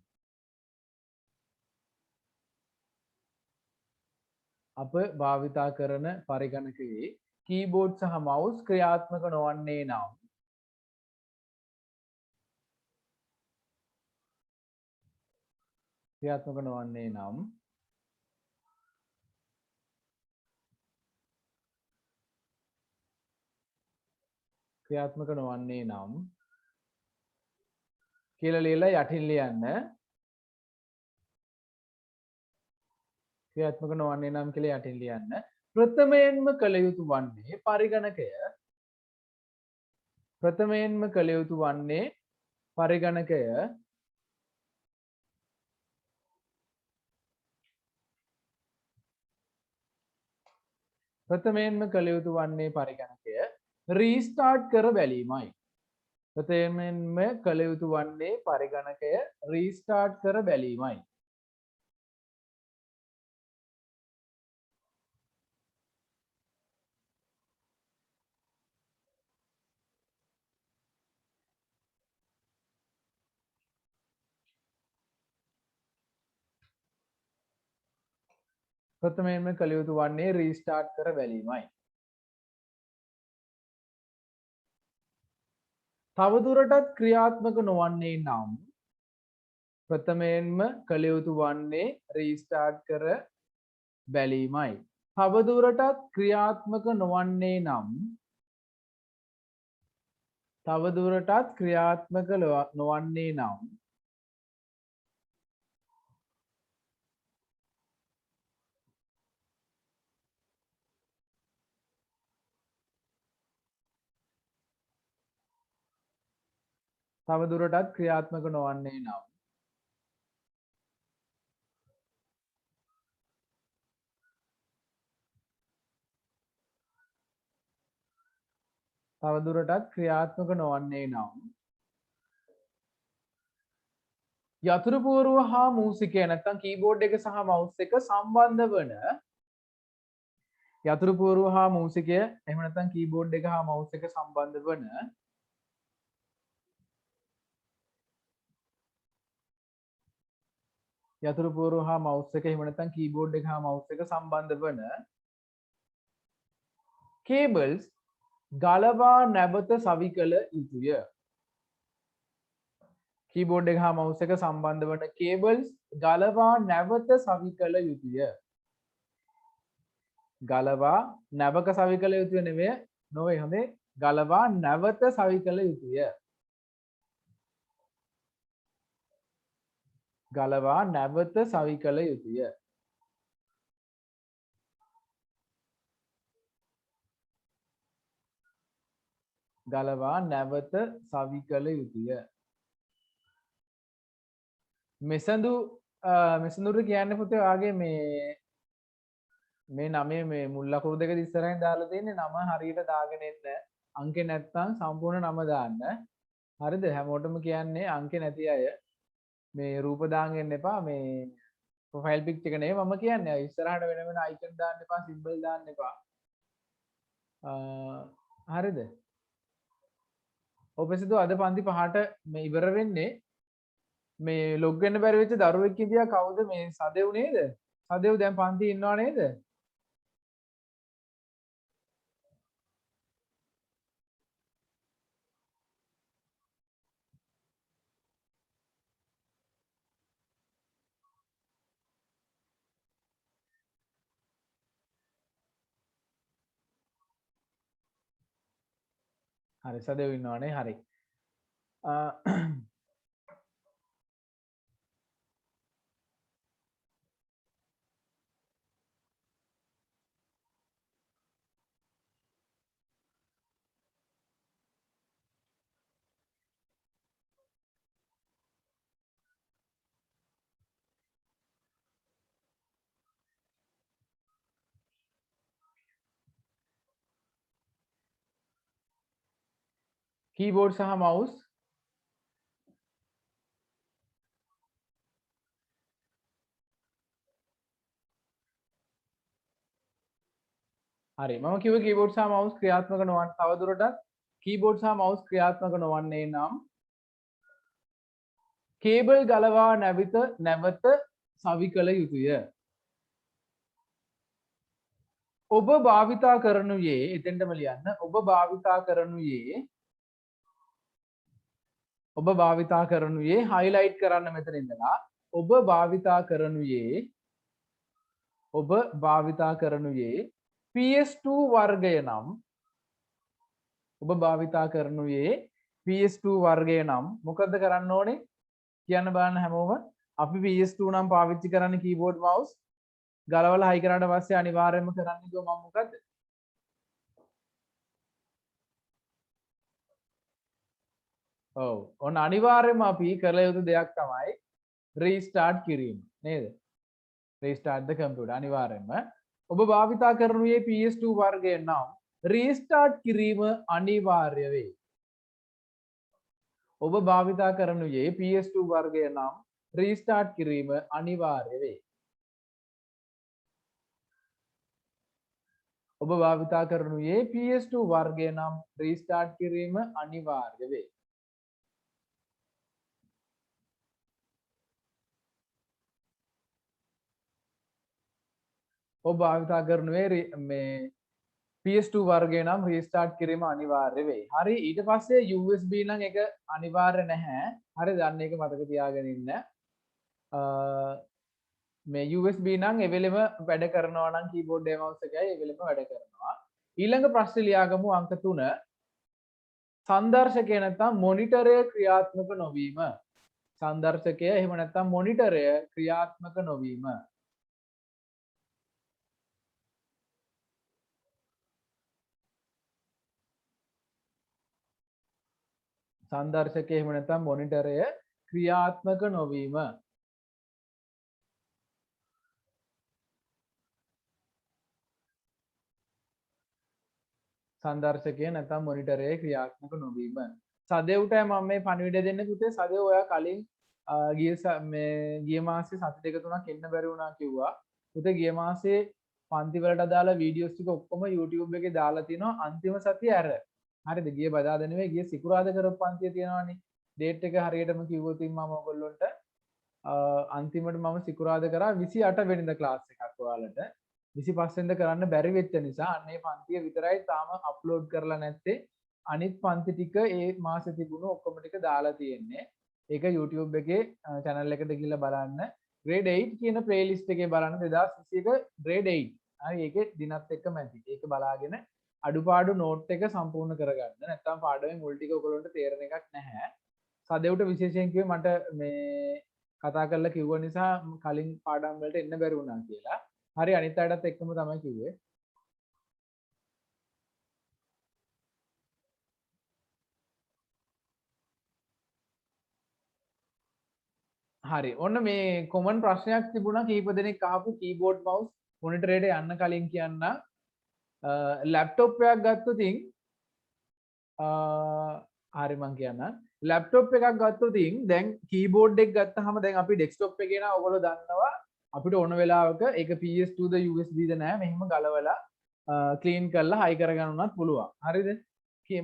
අප භාවිතා කරන පරිගණකයේ කීබෝඩ් සහ මවුස් ක්‍රියාත්මක නොවන්නේ නම් ක්‍රියාත්මක නොවන්නේ නම් ක්‍රියාත්මක නොවන්නේ නම් කියලා ලියලා යටින් ලියන්න ක්‍රියාත්මක නොවන්නේ නම් කියලා යටින් ලියන්න ප්‍රථමයෙන්ම කළ යුතු වන්නේ පරිගණකය ප්‍රථමයෙන්ම කළ යුතු වන්නේ පරිගණකය ප්‍රථමයෙන්ම කළ යුතු වන්නේ පරිගණකය රීස්ටාර්ට් කර බැලීමයි. ප්‍රථමයෙන්ම කළ යුතු වන්නේ පරිගණකය රීස්ටාර්ට් කර බැලීමයි. ප්‍රථමයෙන්ම කළ යුතු වන්නේ රීස්ටාර්ට් කර බැලීමයි. තවදුරටත් ක්‍රියාත්මක නොවන්නේ නම් ප්‍රථමයෙන්ම කළ යුතු වන්නේ රීස්ටාර්ට් කර බැලීමයි. තවදුරටත් ක්‍රියාත්මක නොවන්නේ නම් තවදුරටත් ක්‍රියාත්මක නොවන්නේ නම් තවදුරටත් ක්‍රියාත්මක නොවන්නේ නම් තවදුරටත් ක්‍රියාත්මක නොවන්නේ නම් යතුරු පුවරුව හා මූසිකය නැත්නම් කීබෝඩ් එක සහ මවුස් එක සම්බන්ධ වන යතුරු පුවරුව හා මූසිකය එහෙම නැත්නම් කීබෝඩ් එක හා මවුස් එක සම්බන්ධ වන යතුරු පුවරුව හා මවුස් එක එහෙම නැත්නම් කීබෝඩ් එක හා මවුස් එක සම්බන්ධ වන කේබල්ස් ගලවා නැවත සවි කළ යුතුය. කීබෝඩ් එක හා මවුස් එක සම්බන්ධ වන කේබල්ස් ගලවා නැවත සවි කළ යුතුය. ගලවා නැවක සවි කළ යුතුය නෙවෙයි නොවේ හොඳේ ගලවා නැවත සවි කළ යුතුය. ගලවා නැවත සවි කළ යුතුය. ගලවා නැවත සවි කළ යුතුය. මෙසඳු මෙසඳුර කියන්නේ පුතේ ඔයාගේ මේ නමේ මේ මුල් ලකුණු දෙක ඉස්සරහින් දාලා තියෙන්නේ නම හරියට දාගෙන එන්න. අංකේ නැත්තම් සම්පූර්ණ නම දාන්න. හරිද? හැමෝටම කියන්නේ අංකේ නැති අය මේ රූප දාගෙන එන්න එපා. මේ ප්‍රොෆයිල් පික්චර් එක නෙවෙයි මම කියන්නේ. ඉස්සරහට වෙන වෙන අයිකන් දාන්න එපා, සිම්බල් දාන්න එපා. හරිද? ඔපසිදු අද පන්ති 5ට මේ ඉවර වෙන්නේ මේ ලොග් වෙන්න බැරි වෙච්ච දරුවෙක් හිටියා කවුද මේ සදෙව් නේද? සදෙව් දැන් පන්ති ඉන්නව නේද? හරි සදෙව් ඉන්නවනේ හරි. කීබෝඩ් සහ මවුස් හරි මම කිව්වේ කීබෝඩ් සහ මවුස් ක්‍රියාත්මක නොවන තවදුරටත් කීබෝඩ් සහ මවුස් ක්‍රියාත්මක නොවන්නේ නම් කේබල් ගලවා නැවත සවි කළ යුතුය. ඔබ භාවිතා කරනුයේ එතෙන්ටම ලියන්න ඔබ භාවිතා කරනුයේ හයිලයිට් කරන්න මෙතන ඉඳලා ඔබ භාවිතා කරනුයේ PS2 වර්ගය නම් ඔබ භාවිතා කරනුයේ PS2 වර්ගය නම් මොකද්ද කරන්න ඕනේ කියන්න බලන්න හැමෝම අපි PS2 නම් පාවිච්චි කරන්නේ කීබෝඩ් මවුස් ගලවලා හයි කරාට පස්සේ අනිවාර්යයෙන්ම කරන්නේ මම මොකද්ද ඔව් ඔන්න අනිවාර්යයෙන්ම අපි කරලා යුතු දෙයක් තමයි රීස්ටාර්ට් කිරීම නේද රීස්ටාර්ට් ද කම්පියුටර් අනිවාර්යයෙන්ම ඔබ භාවිතා කරනුයේ PS2 වර්ගය නම් රීස්ටාර්ට් කිරීම අනිවාර්ය වේ. ඔබ භාවිතා කරනුයේ PS2 වර්ගය නම් රීස්ටාර්ට් කිරීම අනිවාර්ය වේ. ඔබ භාවිතා කරනුයේ PS2 වර්ගය නම් රීස්ටාර්ට් කිරීම අනිවාර්ය වේ. ඔබ භාවිතා කරනුයේ මේ PS2 වර්ගය නම් රීස්ටාර්ට් කිරීම අනිවාර්ය වෙයි. හරි ඊට පස්සේ USB නම් එක අනිවාර්ය නැහැ. හරි දන්න එක මතක තියාගෙන ඉන්න. මේ USB නම් එවෙලෙම වැඩ කරනවා නම් කීබෝඩ් එක මවුස් එකයි එවෙලෙම වැඩ කරනවා. ඊළඟ ප්‍රශ්නේ ලියාගමු අංක 3. සංදර්ශකය නැත්නම් මොනිටරය ක්‍රියාත්මක නොවීම. සංදර්ශකය එහෙම නැත්නම් මොනිටරය ක්‍රියාත්මක නොවීම. සංදර්ශකය එහෙම නැත්නම් මොනිටරය ක්‍රියාත්මක නොවීම. සංදර්ශකය නැත්නම් මොනිටරය ක්‍රියාත්මක නොවීම. සදෙව්ට මම මේ පණිවිඩය දෙන්න පුතේ සදෙව් ඔයා කලින් ගිය මාසේ සති දෙක තුනක් එන්න බැරි වුණා කිව්වා. පුතේ ගිය මාසේ පන්ති වලට අදාළ වීඩියෝස් ටික ඔක්කොම YouTube එකේ දාලා තිනවා අන්තිම සතිය ඇර. හරිද? ගිය බදාදා නෙවෙයි ගිය සිකුරාදා කරපු පන්තිය තියෙනවානේ. ඩේට් එක හරියටම කිව්වොත් මම ඔයගොල්ලන්ට අන්තිමට මම සිකුරාදා කරා 28 වෙනිදා ක්ලාස් එකක් ඔයාලට 25 වෙනිදා කරන්න බැරි වෙච්ච නිසා අන්නේ පන්තිය විතරයි තාම අප්ලෝඩ් කරලා නැත්තේ. අනිත් පන්ති ටික ඒ මාසේ තිබුණු ඔක්කොම ටික දාලා තියෙන්නේ. ඒක YouTube එකේ channel එකට ගිහිල්ලා බලන්න. grade 8 කියන playlist එකේ බලන්න 2021 grade 8. හරි ඒකේ දිනත් එක්කම ඇති. ඒක බලාගෙන අඩුපාඩු නෝට් එක සම්පූර්ණ කරගන්න. නැත්නම් පාඩමේ මුල් ටික ඔයගොල්ලන්ට තේරෙන එකක් නැහැ. සදෙව්ට විශේෂයෙන් කිව්වේ මට මේ කතා කරලා කිව්ව නිසා කලින් පාඩම් වලට එන්න බැරි වුණා කියලා. හරි අනිත් අයටත් එක්කම තමයි කිව්වේ. හරි ඔන්න මේ කොමන් ප්‍රශ්නයක් තිබුණා කීප දෙනෙක් අහපු කීබෝඩ් මවුස් මොනිටරේට යන්න කලින් කියන්න ලැප්ටොප් එකක් ගත්තොතින් හරි මං කියන්න ලැප්ටොප් එකක් ගත්තොතින් දැන් කීබෝඩ් එක ගත්තාම දැන් අපි ඩෙස්ක්ටොප් එකේ නා ඔයගොල්ලෝ දන්නවා අපිට ඕන වෙලාවක ඒක PS2 ද USB ද නැහැ මෙහෙම ගලවලා ක්ලීන් කරලා හයි කරගන්න උනත් පුළුවන් හරිද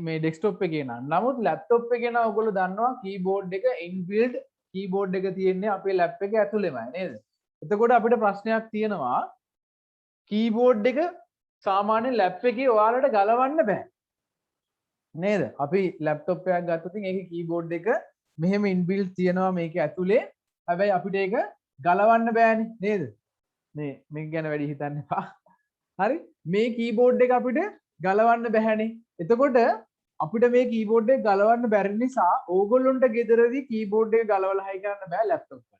මේ ඩෙස්ක්ටොප් එකේ නා නමුත් ලැප්ටොප් එකේ නා ඔයගොල්ලෝ දන්නවා කීබෝඩ් එක ඉන්බිල්ට් කීබෝඩ් එක තියෙන්නේ අපේ ලැප් එකේ ඇතුළෙමයි නේද? එතකොට අපිට ප්‍රශ්නයක් තියෙනවා කීබෝඩ් එක සාමාන්‍ය ලැප් එකේ ඔයාලට ගලවන්න බෑ. නේද? අපි ලැප්ටොප් එකක් ගත්තොත් ඒකේ කීබෝඩ් එක මෙහෙම ඉන්බිල්ට් තියෙනවා මේක ඇතුලේ. හැබැයි අපිට ඒක ගලවන්න බෑනේ නේද? මේක ගැන වැඩි හිතන්න එපා. හරි? මේ කීබෝඩ් එක අපිට ගලවන්න බෑනේ. එතකොට අපිට මේ කීබෝඩ් එක ගලවන්න බැරි නිසා ඕගොල්ලොන්ට ගෙදරදී කීබෝඩ් එක ගලවලා හයි කරන්න බෑ ලැප්ටොප් එක.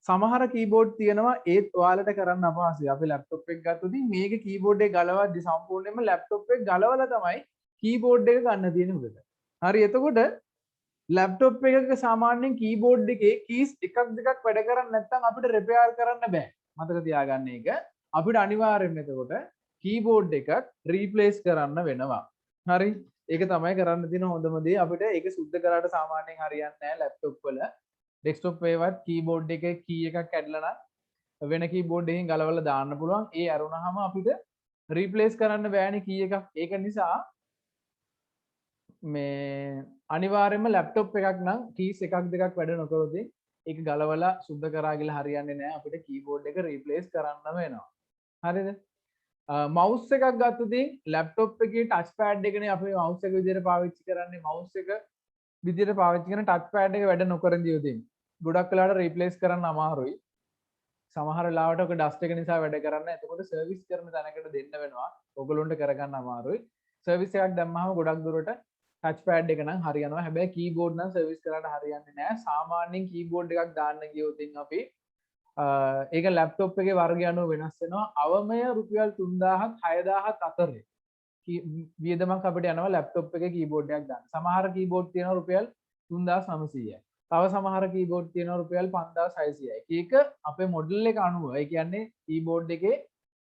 සමහර කීබෝඩ් තියෙනවා ඒත් ඔයාලට කරන්න අපහසුයි. අපි ලැප්ටොප් එක ගත්තොත් මේක කීබෝඩ් එක ගලවද්දි සම්පූර්ණයෙන්ම ලැප්ටොප් එක ගලවලා තමයි කීබෝඩ් එක ගන්න තියෙන්නේ උඩට. හරි එතකොට ලැප්ටොප් එකක සාමාන්‍යයෙන් කීබෝඩ් එකේ කීස් එකක් දෙකක් වැඩ කරන්නේ නැත්නම් අපිට රිපෙයාර් කරන්න බෑ. මතක තියාගන්න එක. අපිට අනිවාර්යෙන්ම එතකොට කීබෝඩ් එකක් රීප්ලේස් කරන්න වෙනවා. හරි ඒක තමයි කරන්න තියෙන හොඳම දේ. අපිට ඒක සුද්ධ කරාට සාමාන්‍යයෙන් හරියන්නේ නැහැ ලැප්ටොප් වල. ඩෙස්ක්ටොප් එකවත් කීබෝඩ් එකේ කී එකක් කැඩලා නම් වෙන කීබෝඩ් එකකින් ගලවලා දාන්න පුළුවන්. ඒ අරුණාම අපිට රීප්ලේස් කරන්න බෑනේ කී එකක්. ඒක නිසා මේ අනිවාර්යයෙන්ම ලැප්ටොප් එකක් නම් කීස් එකක් දෙකක් වැඩ නොකරොත් ඒක ගලවලා සුද්ධ කරා කියලා හරියන්නේ නැහැ. අපිට කීබෝඩ් එක රීප්ලේස් කරන්න වෙනවා. හරිද? මවුස් එකක් ගත්තොත් ලැප්ටොප් එකේ ටච් පෑඩ් එකනේ අපි මවුස් එක විදිහට පාවිච්චි කරන්නේ. මවුස් එක විදිහට පාවිච්චි කරන ටච් පෑඩ් එක වැඩ නොකරන දියුදින් ගොඩක් වෙලාවට රීප්ලේස් කරන්න අමාරුයි. සමහර වෙලාවට ඔක ඩස්ට් එක නිසා වැඩ කරන්නේ නැහැ. එතකොට සර්විස් කරන තැනකට දෙන්න වෙනවා. ඔයගොල්ලොන්ට කරගන්න අමාරුයි. සර්විස් එකක් දැම්මම ගොඩක් දුරට ටච් පෑඩ් එක නම් හරියනවා. හැබැයි කීබෝඩ් නම් සර්විස් කරාට හරියන්නේ නැහැ. සාමාන්‍යයෙන් කීබෝඩ් එකක් දාන්න ගියොත් අපි ඒක ලැප්ටොප් එකේ වර්ගය අනුව වෙනස් වෙනවා. අවමය රුපියල් 3000ක් 6000ක් අතරේ වියදමක් අපිට යනවා ලැප්ටොප් එකේ කීබෝඩ් එකක් දාන්න. සමහර කීබෝඩ් තියෙනවා රුපියල් 3900යි. තව සමහර කීබෝඩ් තියෙනවා රුපියල් 5600යි. ඒක අපේ මොඩල් එක අනුව. ඒ කියන්නේ කීබෝඩ් එකේ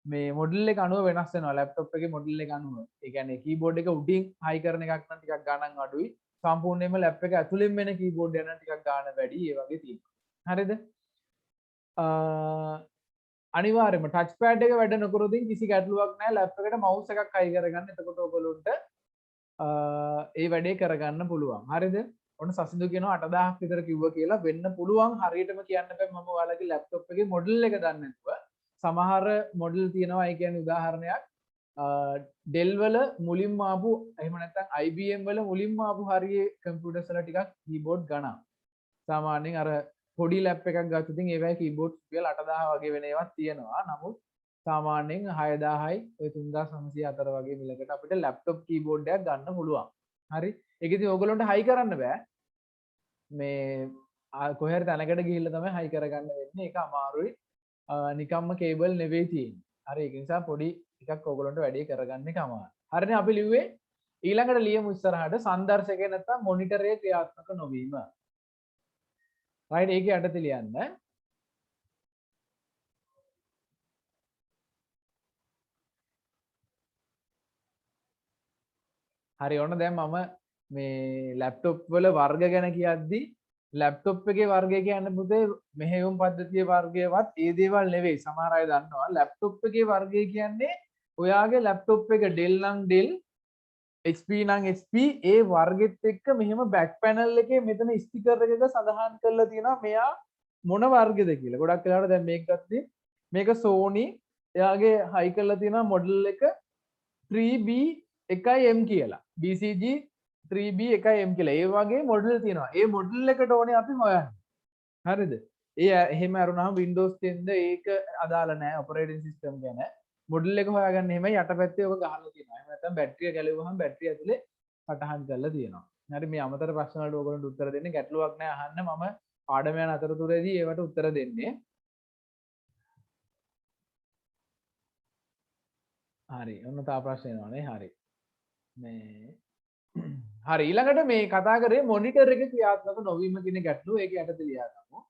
මේ මොඩල් එක අනුව වෙනස් වෙනවා ලැප්ටොප් එකේ මොඩල් එක අනුව. ඒ කියන්නේ කීබෝඩ් එක උඩින් හයි කරන එකක් නම් ටිකක් ගණන් අඩුයි. සම්පූර්ණයෙන්ම ලැප් එක ඇතුළෙන් වෙන කීබෝඩ් එක නම් ටිකක් ගාණ වැඩි. ඒ වගේ තියෙනවා. හරිද? අනිවාර්යයෙන්ම ටච් පෑඩ් එක වැඩ නොකරොත් කිසි ගැටලුවක් නැහැ. ලැප් එකට මවුස් එකක් හයි කරගන්න. එතකොට ඔයගොල්ලොන්ට ඒ වැඩේ කරගන්න පුළුවන්. හරිද? ඔන්න සසිඳු කියනවා 8000ක් විතර කිව්වා කියලා වෙන්න පුළුවන්. හරියටම කියන්න බෑ මම ඔයාලගේ ලැප්ටොප් එකේ මොඩල් එක දන්නේ නැතුව. සමහර මොඩල් තියෙනවා. ඒ කියන්නේ උදාහරණයක් ඩෙල් වල මුලින්ම ආපු එහෙම නැත්නම් IBM වල මුලින්ම ආපු හරියේ කම්පියුටර්ස් වල ටිකක් කීබෝඩ් ගණන්. සාමාන්‍යයෙන් අර පොඩි ලැප් එකක් ගත්තොත් ඉතින් ඒවයි කීබෝඩ් රුපියල් 8000 වගේ වෙන ඒවා තියෙනවා. නමුත් සාමාන්‍යයෙන් 6000යි ඔය 3900 අතර වගේ මිලකට අපිට ලැප්ටොප් කීබෝඩ් එකක් ගන්න පුළුවන්. හරි. ඒක ඉතින් ඕගොල්ලන්ට හයි කරන්න බෑ. මේ කොහේ හරි තැනකට ගිහිල්ලා තමයි හයි කරගන්න වෙන්නේ. ඒක අමාරුයි. නිකම්ම කේබල් නෙවෙයි තියෙන්නේ. හරි. ඒක නිසා පොඩි ටිකක් ඕගොල්ලන්ට වැඩි කරගන්න එක අමාරුයි. හරිනේ අපි ලිව්වේ ඊළඟට ලියමු ඉස්සරහට සංදර්ශකය නැත්නම් මොනිටරයේ ක්‍රියාත්මක නොවීම. right ඒක යටතේ ලියන්න. හරි ඔන්න දැන් මම මේ ලැප්ටොප් වල වර්ග ගැන කියද්දි ලැප්ටොප් එකේ වර්ගය කියන්නේ පුතේ මෙහෙයුම් පද්ධතියේ වර්ගයවත් ඒ දේවල් නෙවෙයි. සමහර අය දන්නවා ලැප්ටොප් එකේ වර්ගය කියන්නේ ඔයාගේ ලැප්ටොප් එක Dell නම් Dell HP නම් HP ඒ වර්ගෙත් එක්ක මෙහෙම බෑක් පැනල් එකේ මෙතන ස්ටිකර් එකක සඳහන් කරලා තියෙනවා මෙයා මොන වර්ගෙද කියලා. ගොඩක් වෙලාවට දැන් මේක ගත්තී මේක Sony එයාගේ හයි කරලා තියෙනවා මොඩල් එක 3B1M කියලා. BCG 3B1M කියලා. ඒ වගේ මොඩල් තියෙනවා. ඒ මොඩල් එකට ඕනේ අපි හොයන්න. හරිද? ඒ එහෙම අරුණාම Windows 10ද ඒක අදාළ නැහැ ඔපරේටින් සිස්ටම් ගැන. මොඩල් එක හොයාගන්න එහෙමයි යටපැත්තේ ඔක ගහලා තියෙනවා. එහෙම නැත්නම් බැටරිය ගැලවුවහම බැටරිය ඇතුලේ සටහන් කරලා තියෙනවා. හරි මේ අමතර ප්‍රශ්න වලට ඔයගොල්ලන්ට උත්තර දෙන්න ගැටලුවක් නැහැ අහන්න. මම පාඩම යන අතරතුරේදී ඒවට උත්තර දෙන්නේ. හරි. ඔන්න තා ප්‍රශ්න එනවානේ. හරි. මේ හරි ඊළඟට මේ කතා කරේ මොනිටර් එක ක්‍රියාත්මක නොවීම කියන ගැටලුව. ඒක යටතේ ලියා ගමු.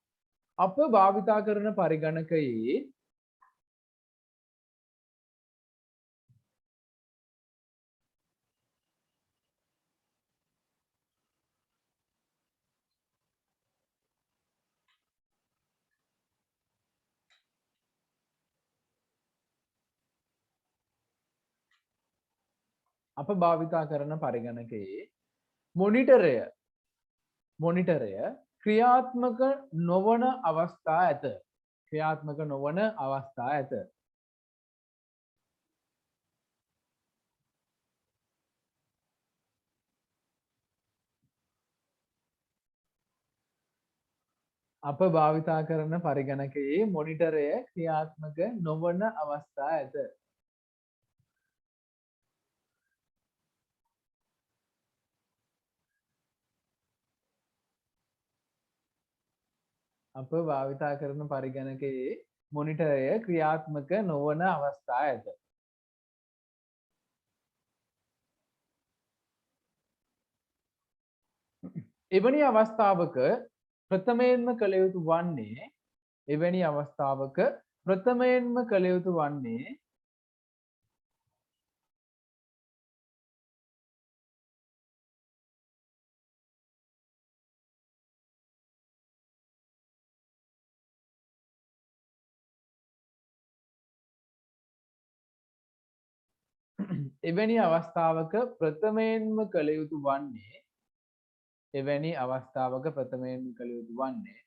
අප භාවිතා කරන පරිගණකයේ අප භාවිතා කරන පරිගණකයේ මොනිටරය ක්‍රියාත්මක නොවන අවස්ථා ඇත. ක්‍රියාත්මක නොවන අවස්ථා ඇත. අප භාවිතා කරන පරිගණකයේ මොනිටරය ක්‍රියාත්මක නොවන අවස්ථා ඇත. අප භාවිතා කරන පරිගණකයේ මොනිටරය ක්‍රියාත්මක නොවන අවස්ථා ඇත. එවැනි අවස්ථාවක ප්‍රථමයෙන්ම කළ යුතු වන්නේ එවැනි අවස්ථාවක ප්‍රථමයෙන්ම කළ යුතු වන්නේ එවැනි අවස්ථාවක ප්‍රථමයෙන්ම කළ යුතු වන්නේ එවැනි අවස්ථාවක ප්‍රථමයෙන්ම කළ යුතු වන්නේ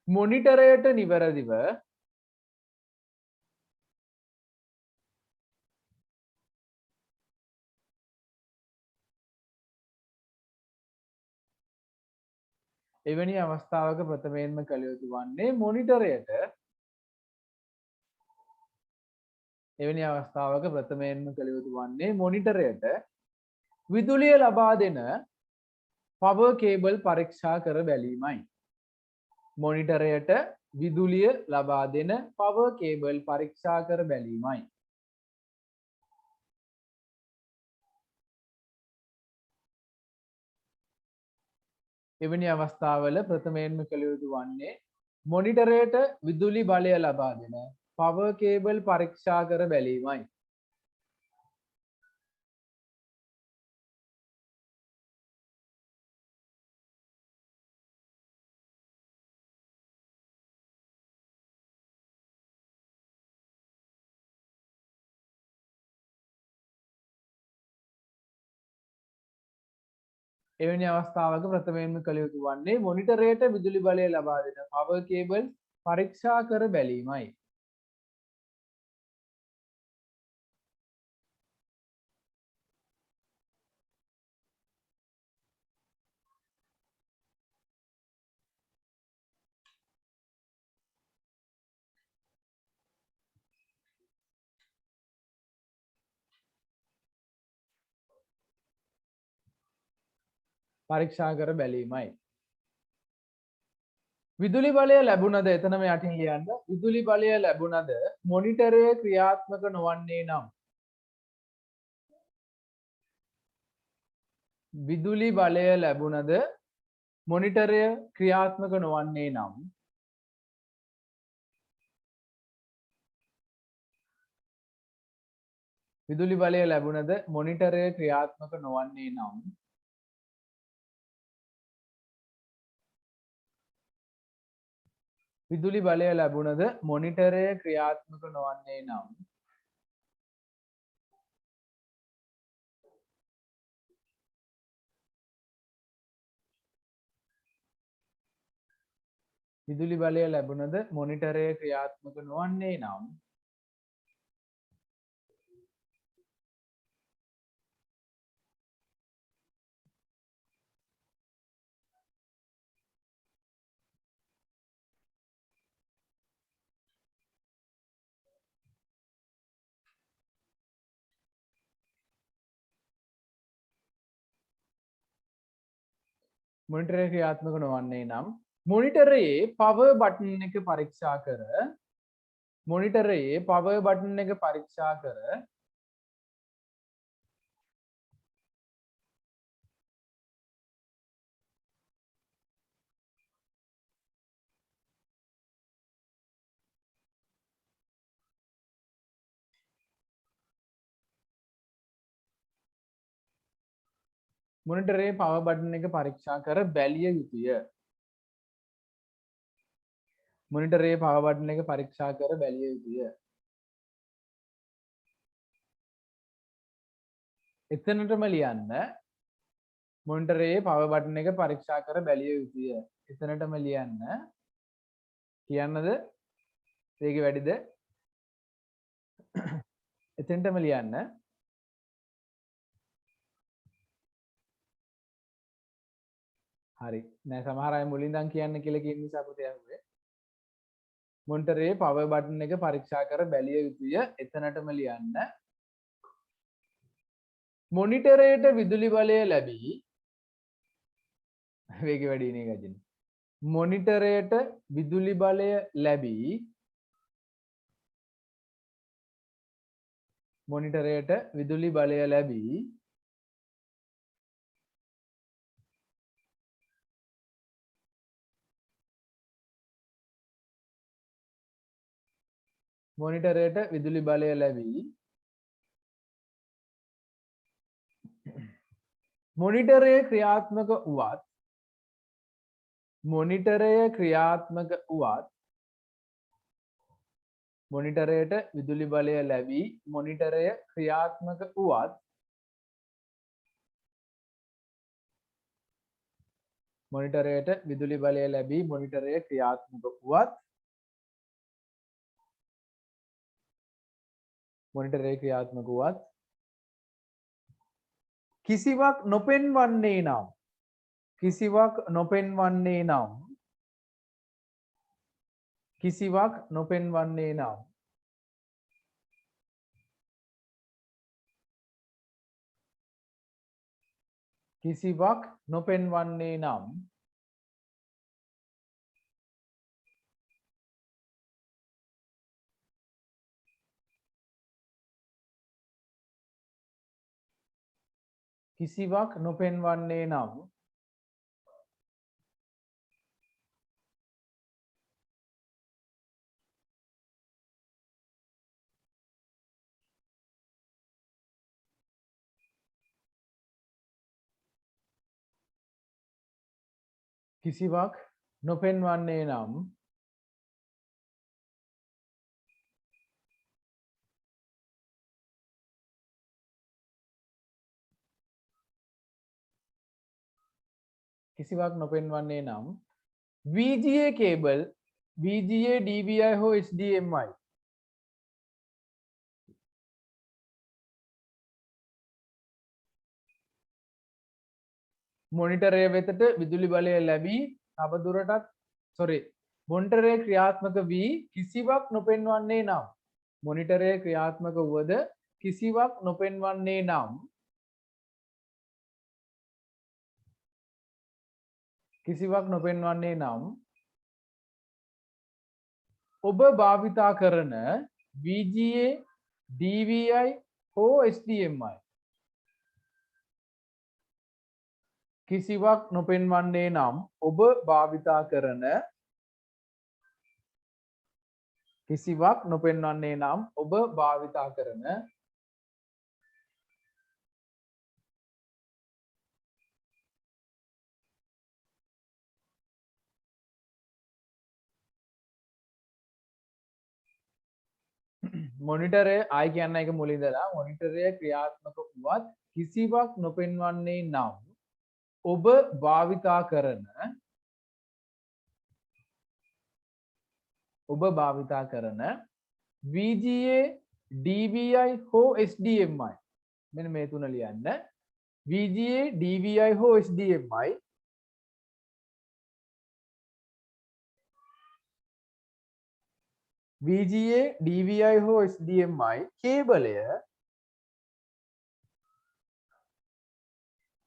මොනිටරයට නිවැරදිව එවැනි අවස්ථාවක ප්‍රථමයෙන්ම කළ යුතු වන්නේ මොනිටරයට එවැනි අවස්ථාවක ප්‍රථමයෙන්ම කළ යුතු වන්නේ මොනිටරයට විදුලිය ලබා දෙන පවර් කේබල් පරීක්ෂා කර බැලීමයි. මොනිටරයට විදුලිය ලබා දෙන පවර් කේබල් පරීක්ෂා කර බැලීමයි. එවැනි අවස්ථාවල ප්‍රථමයෙන්ම කළ යුතු වන්නේ මොනිටරයට විදුලි බලය ලබා දෙන පවර් කේබල් පරීක්ෂා කර බැලීමයි. එවැනි අවස්ථාවක ප්‍රථමයෙන්ම කළ යුතු වන්නේ මොනිටරයට විදුලි බලය ලබා දෙන පවර් කේබල් පරීක්ෂා කර බැලීමයි. පරීක්ෂා කර බැලීමයි. විදුලි බලය ලැබුණද එතනම යටින් ලියන්න විදුලි බලය ලැබුණද මොනිටරය ක්‍රියාත්මක නොවන්නේ නම් විදුලි බලය ලැබුණද මොනිටරය ක්‍රියාත්මක නොවන්නේ නම් විදුලි බලය ලැබුණද මොනිටරය ක්‍රියාත්මක නොවන්නේ නම් විදුලි බලය ලැබුණද මොනිටරය ක්‍රියාත්මක නොවන්නේ නම් විදුලි බලය ලැබුණද මොනිටරය ක්‍රියාත්මක නොවන්නේ නම් මොනිටරය ක්‍රියාත්මක නොවන්නේ නම් මොනිටරයේ පවර් බටන් එක පරීක්ෂා කර මොනිටරයේ පවර් බටන් එක පරීක්ෂා කර මොනිටරයේ පවර් බටන් එක පරීක්ෂා කර බැලිය යුතුය. මොනිටරයේ පවර් බටන් එක පරීක්ෂා කර බැලිය යුතුය. එතනටම ලියන්න මොනිටරයේ පවර් බටන් එක පරීක්ෂා කර බැලිය යුතුය. එතනටම ලියන්න කියන්නද ඒක වැඩිද එතනටම ලියන්න හරි නෑ සමහර අය මුලින් ඉඳන් කියන්න කියලා කියන නිසා පුතේ අහුවේ මොනිටරයේ පවර් බටන් එක පරීක්ෂා කර බැලිය යුතුය. එතනටම ලියන්න මොනිටරයට විදුලි බලය ලැබී වේගය වැඩි නේ ගජින් මොනිටරයට විදුලි බලය ලැබී මොනිටරයට විදුලි බලය ලැබී මොනිටරයට විදුලි බලය ලැබී මොනිටරය ක්‍රියාත්මක වුවත් මොනිටරය ක්‍රියාත්මක වුවත් මොනිටරයට විදුලි බලය ලැබී මොනිටරය ක්‍රියාත්මක වුවත් මොනිටරයට විදුලි බලය ලැබී මොනිටරය ක්‍රියාත්මක වුවත් මොනිටරය ක්‍රියාත්මක වුවත් කිසිවක් නොපෙන්වන්නේ නම් කිසිවක් නොපෙන්වන්නේ නම් කිසිවක් නොපෙන්වන්නේ නම් කිසිවක් නොපෙන්වන්නේ නම් කිසිවක් නොපෙන්වන්නේ නම් කිසිවක් නොපෙන්වන්නේ නම් කිසිවක් නොපෙන්වන්නේ නම් VGA කේබල් VGA DVI හෝ HDMI මොනිටරය වෙතට විදුලි බලය ලැබී තවදුරටත් මොනිටරය ක්‍රියාත්මක වී කිසිවක් නොපෙන්වන්නේ නම් මොනිටරය ක්‍රියාත්මක වුවද කිසිවක් නොපෙන්වන්නේ නම් කිසිවක් නොපෙන්වන්නේ නම් ඔබ භාවිතා කරන VGA DVI හෝ HDMI කිසිවක් නොපෙන්වන්නේ නම් ඔබ භාවිතා කරන කිසිවක් නොපෙන්වන්නේ නම් ඔබ භාවිතා කරන මොනිටරය ආයි කියන්න එක මුලින්දලා මොනිටරය ක්‍රියාත්මක වුවත් කිසිවක් නොපෙන්වන්නේ නම් ඔබ භාවිතා කරන VGA DVI හෝ HDMI මෙන්න මේ තුන ලියන්න VGA DVI හෝ HDMI VGA DVI හෝ HDMI කේබලය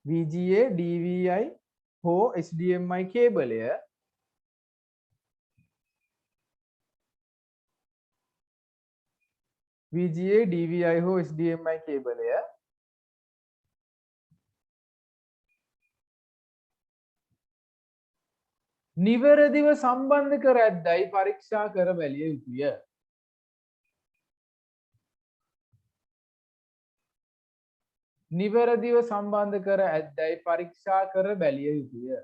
VGA DVI හෝ HDMI කේබලය VGA DVI හෝ HDMI කේබලය නිවැරදිව සම්බන්ධ කර ඇද්දැයි පරීක්ෂා කර බැලිය යුතුය. නිවැරදිව සම්බන්ධ කර ඇද්දැයි පරීක්ෂා කර බැලිය යුතුය.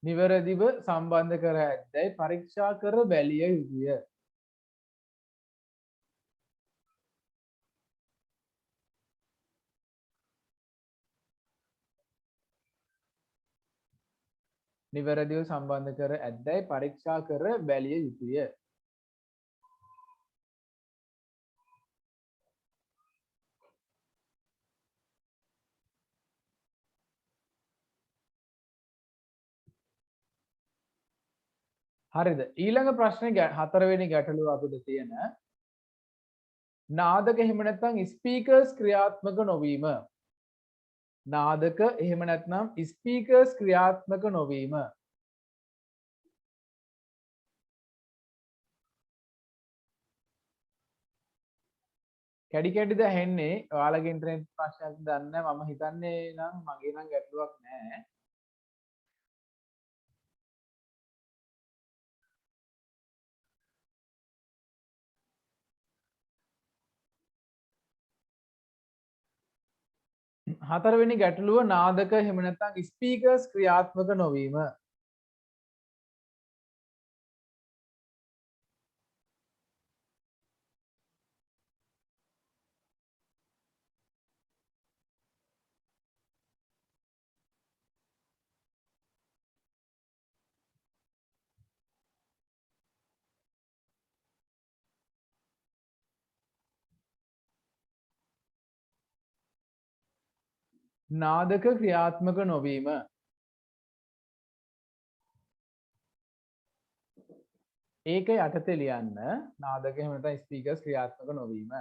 නිවැරදිව සම්බන්ධ කර ඇද්දැයි පරීක්ෂා කර බැලිය යුතුය. නිවැරදිව සම්බන්ධ කර ඇද්දැයි පරීක්ෂා කර බැලිය යුතුය. හරිද? ඊළඟ ප්‍රශ්නේ හතරවෙනි ගැටලුව අපිට තියෙන නාදක එහෙම නැත්නම් ස්පීකර්ස් ක්‍රියාත්මක නොවීම. නාදක එහෙම නැත්නම් ස්පීකර්ස් ක්‍රියාත්මක නොවීම. කැඩි කැඩිද ඇහෙන්නේ? ඔයාලගේ ඉන්ටර්නෙට් ප්‍රශ්නයක් දන්නේ නැහැ. මම හිතන්නේ නම් මගේ නම් ගැටලුවක් නැහැ. හතරවෙනි ගැටලුව නාදක එහෙම නැත්නම් ස්පීකර්ස් ක්‍රියාත්මක නොවීම. නාදක ක්‍රියාත්මක නොවීම. ඒක යටතේ ලියන්න නාදක එහෙම නැත්නම් ස්පීකර්ස් ක්‍රියාත්මක නොවීම.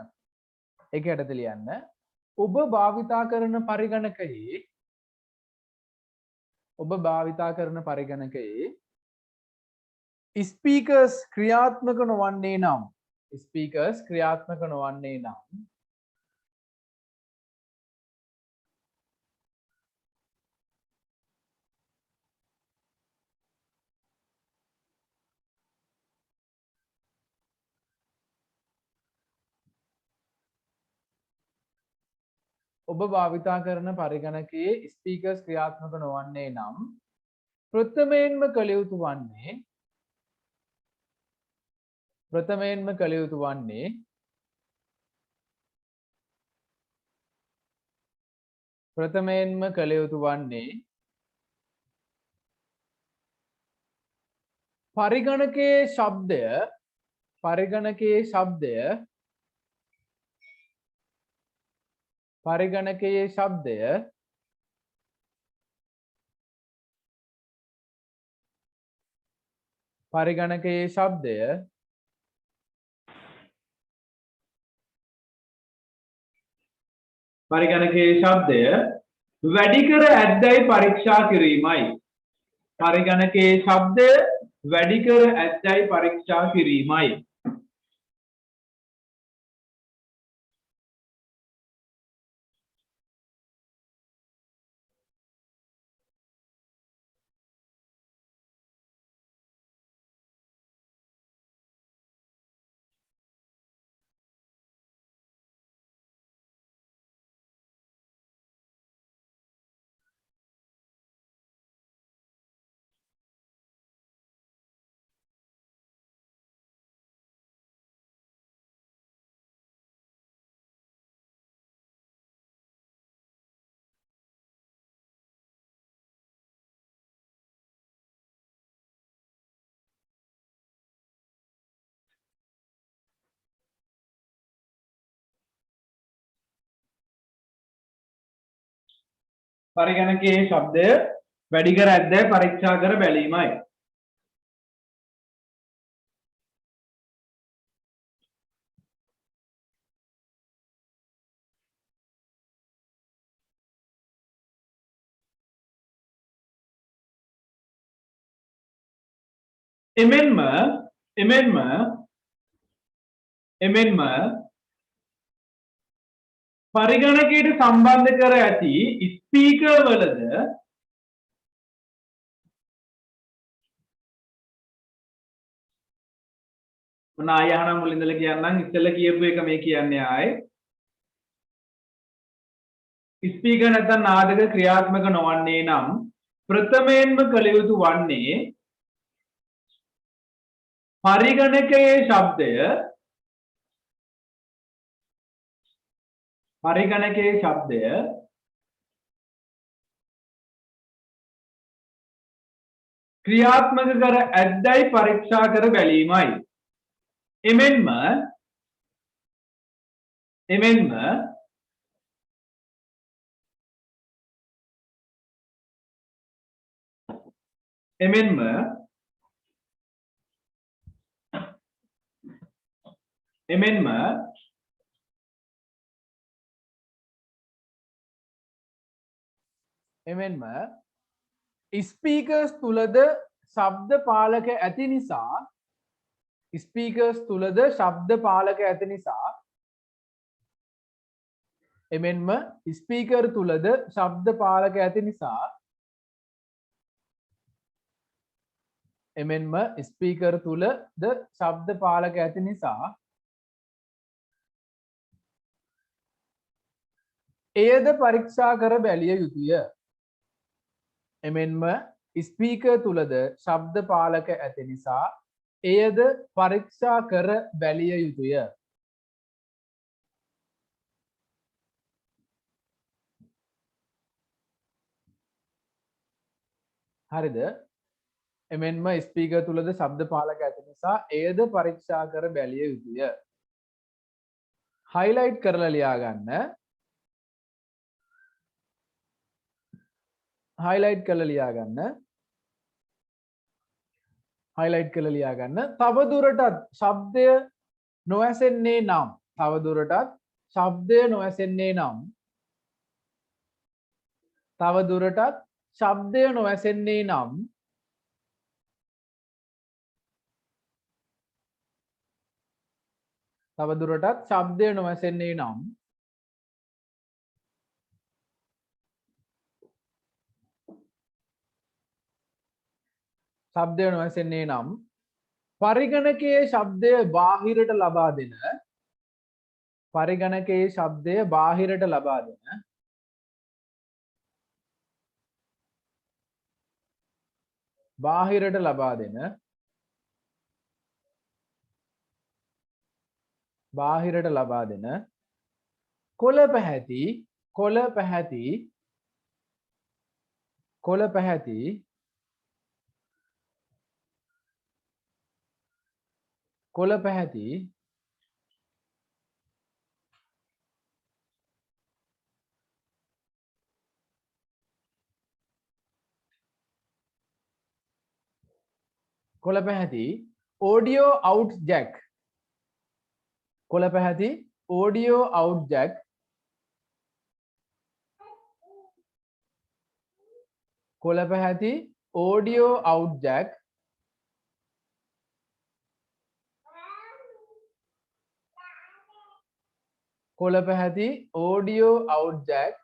ඒක යටතේ ලියන්න. ඔබ භාවිතා කරන පරිගණකයේ ස්පීකර්ස් ක්‍රියාත්මක නොවන්නේ නම් ඔබ භාවිතා කරන පරිගණකයේ ස්පීකර්ස් ක්‍රියාත්මක නොවන්නේ නම් ප්‍රථමයෙන්ම කළ යුතු වන්නේ පරිගණකයේ ශබ්දය වැඩි කර ඇද්දැයි පරීක්ෂා කිරීමයි. පරිගණකයේ ශබ්දය වැඩි කර ඇද්දැයි පරීක්ෂා කිරීමයි. පරිගණකයේ ශබ්දය වැඩි කර ඇද්දැයි පරීක්ෂා කර බැලීමයි. එමෙන්ම පරිගණකයට සම්බන්ධ කර ඇති ස්පීකර් වලද මොන ආයහනම් මුලින් ඉඳලා කියන්නම් ඉස්සෙල්ලා කියපු එක මේ කියන්නේ ආයේ ස්පීකර් නැත්නම් නාදක ක්‍රියාත්මක නොවන්නේ නම් ප්‍රථමයෙන්ම කළ යුතු වන්නේ පරිගණකයේ ශබ්දය ක්‍රියාත්මක කර ඇද්දැයි පරීක්ෂා කර බැලීමයි. එමෙන්ම එමෙන්ම ස්පීකර්ස් තුලද ශබ්ද පාලක ඇති නිසා ස්පීකර්ස් තුලද ශබ්ද පාලක ඇති නිසා එමෙන්ම ස්පීකර් තුලද ශබ්ද පාලක ඇති නිසා එමෙන්ම ස්පීකර් තුලද ශබ්ද පාලක ඇති නිසා එයද පරීක්ෂා කර බැලිය යුතුය. එමෙන්ම ස්පීකර් තුලද ශබ්ද පාලක ඇති නිසා එයද පරීක්ෂා කර බැලිය යුතුය. හරිද? එමෙන්ම ස්පීකර් තුලද ශබ්ද පාලක ඇති නිසා එයද පරීක්ෂා කර බැලිය යුතුය. highlight කරලා ලියා ගන්න. highlight කරලා ලියා ගන්න. highlight කරලා ලියා ගන්න. තව දුරටත් ශබ්දය නොඇසෙන්නේ නම් තව දුරටත් ශබ්දය නොඇසෙන්නේ නම් තව දුරටත් ශබ්දය නොඇසෙන්නේ නම් තව දුරටත් ශබ්දය නොඇසෙන්නේ නම් ශබ්දය නොඇසෙන්නේ නම් පරිගණකයේ ශබ්දය බාහිරට ලබා දෙන පරිගණකයේ ශබ්දය බාහිරට ලබා දෙන බාහිරට ලබා දෙන බාහිරට ලබා දෙන කොළ පැහැති කොළ පැහැති කොළ පැහැති කොළ පැහැති කොළ පැහැති audio out jack කොළ පැහැති audio out jack කොළ පැහැති audio out jack කොළ පැහැති audio out jack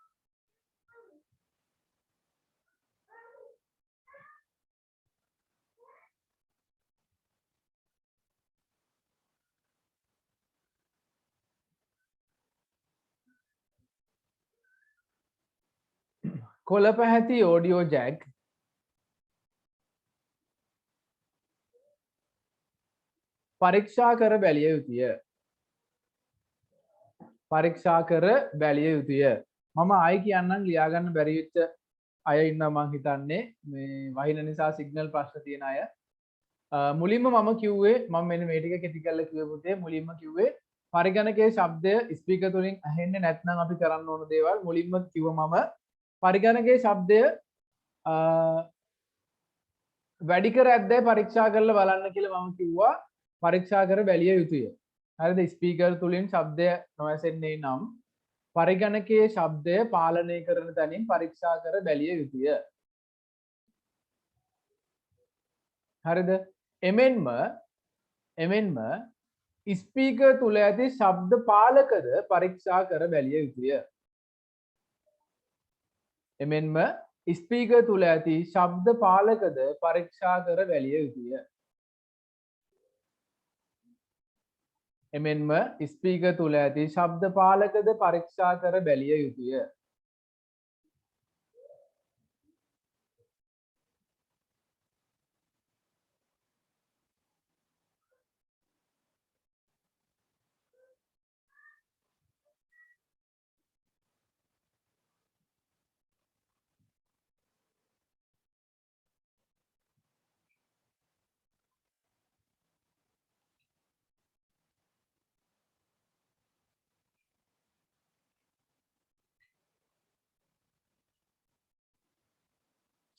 කොළ පැහැති audio jack පරීක්ෂා කර බැලිය යුතුය. පරීක්ෂා කර බැලිය යුතුය. මම ආයි කියන්නම් ලියා ගන්න බැරි වෙච්ච අය ඉන්නවා මං හිතන්නේ මේ වහින නිසා සිග්නල් ප්‍රශ්න තියෙන අය. මුලින්ම මම කිව්වේ මම මෙන්න මේ ටික කෙටි කරලා කිව්වේ පුතේ මුලින්ම කිව්වේ පරිගණකයේ ශබ්දය ස්පීකර් තුලින් ඇහෙන්නේ නැත්නම් අපි කරන්න ඕන දේවල් මුලින්ම කිව්වා මම පරිගණකයේ ශබ්දය වැඩි කර ඇද්දයි පරීක්ෂා කරලා බලන්න කියලා මම කිව්වා පරීක්ෂා කර බැලිය යුතුය. හරිද? ස්පීකර් තුලින් ශබ්දය නොඇසෙන්නේ නම් පරිගණකයේ ශබ්දය පාලනය කරන තැනින් පරීක්ෂා කර බැලිය යුතුය. හරිද? එමෙන්ම ස්පීකර් තුල ඇති ශබ්ද පාලකද පරීක්ෂා කර බැලිය යුතුය. එමෙන්ම ස්පීකර් තුල ඇති ශබ්ද පාලකද පරීක්ෂා කර බැලිය යුතුය. එමෙන්ම ස්පීකර් තුල ඇති ශබ්ද පාලකද පරීක්ෂා කර බැලිය යුතුය.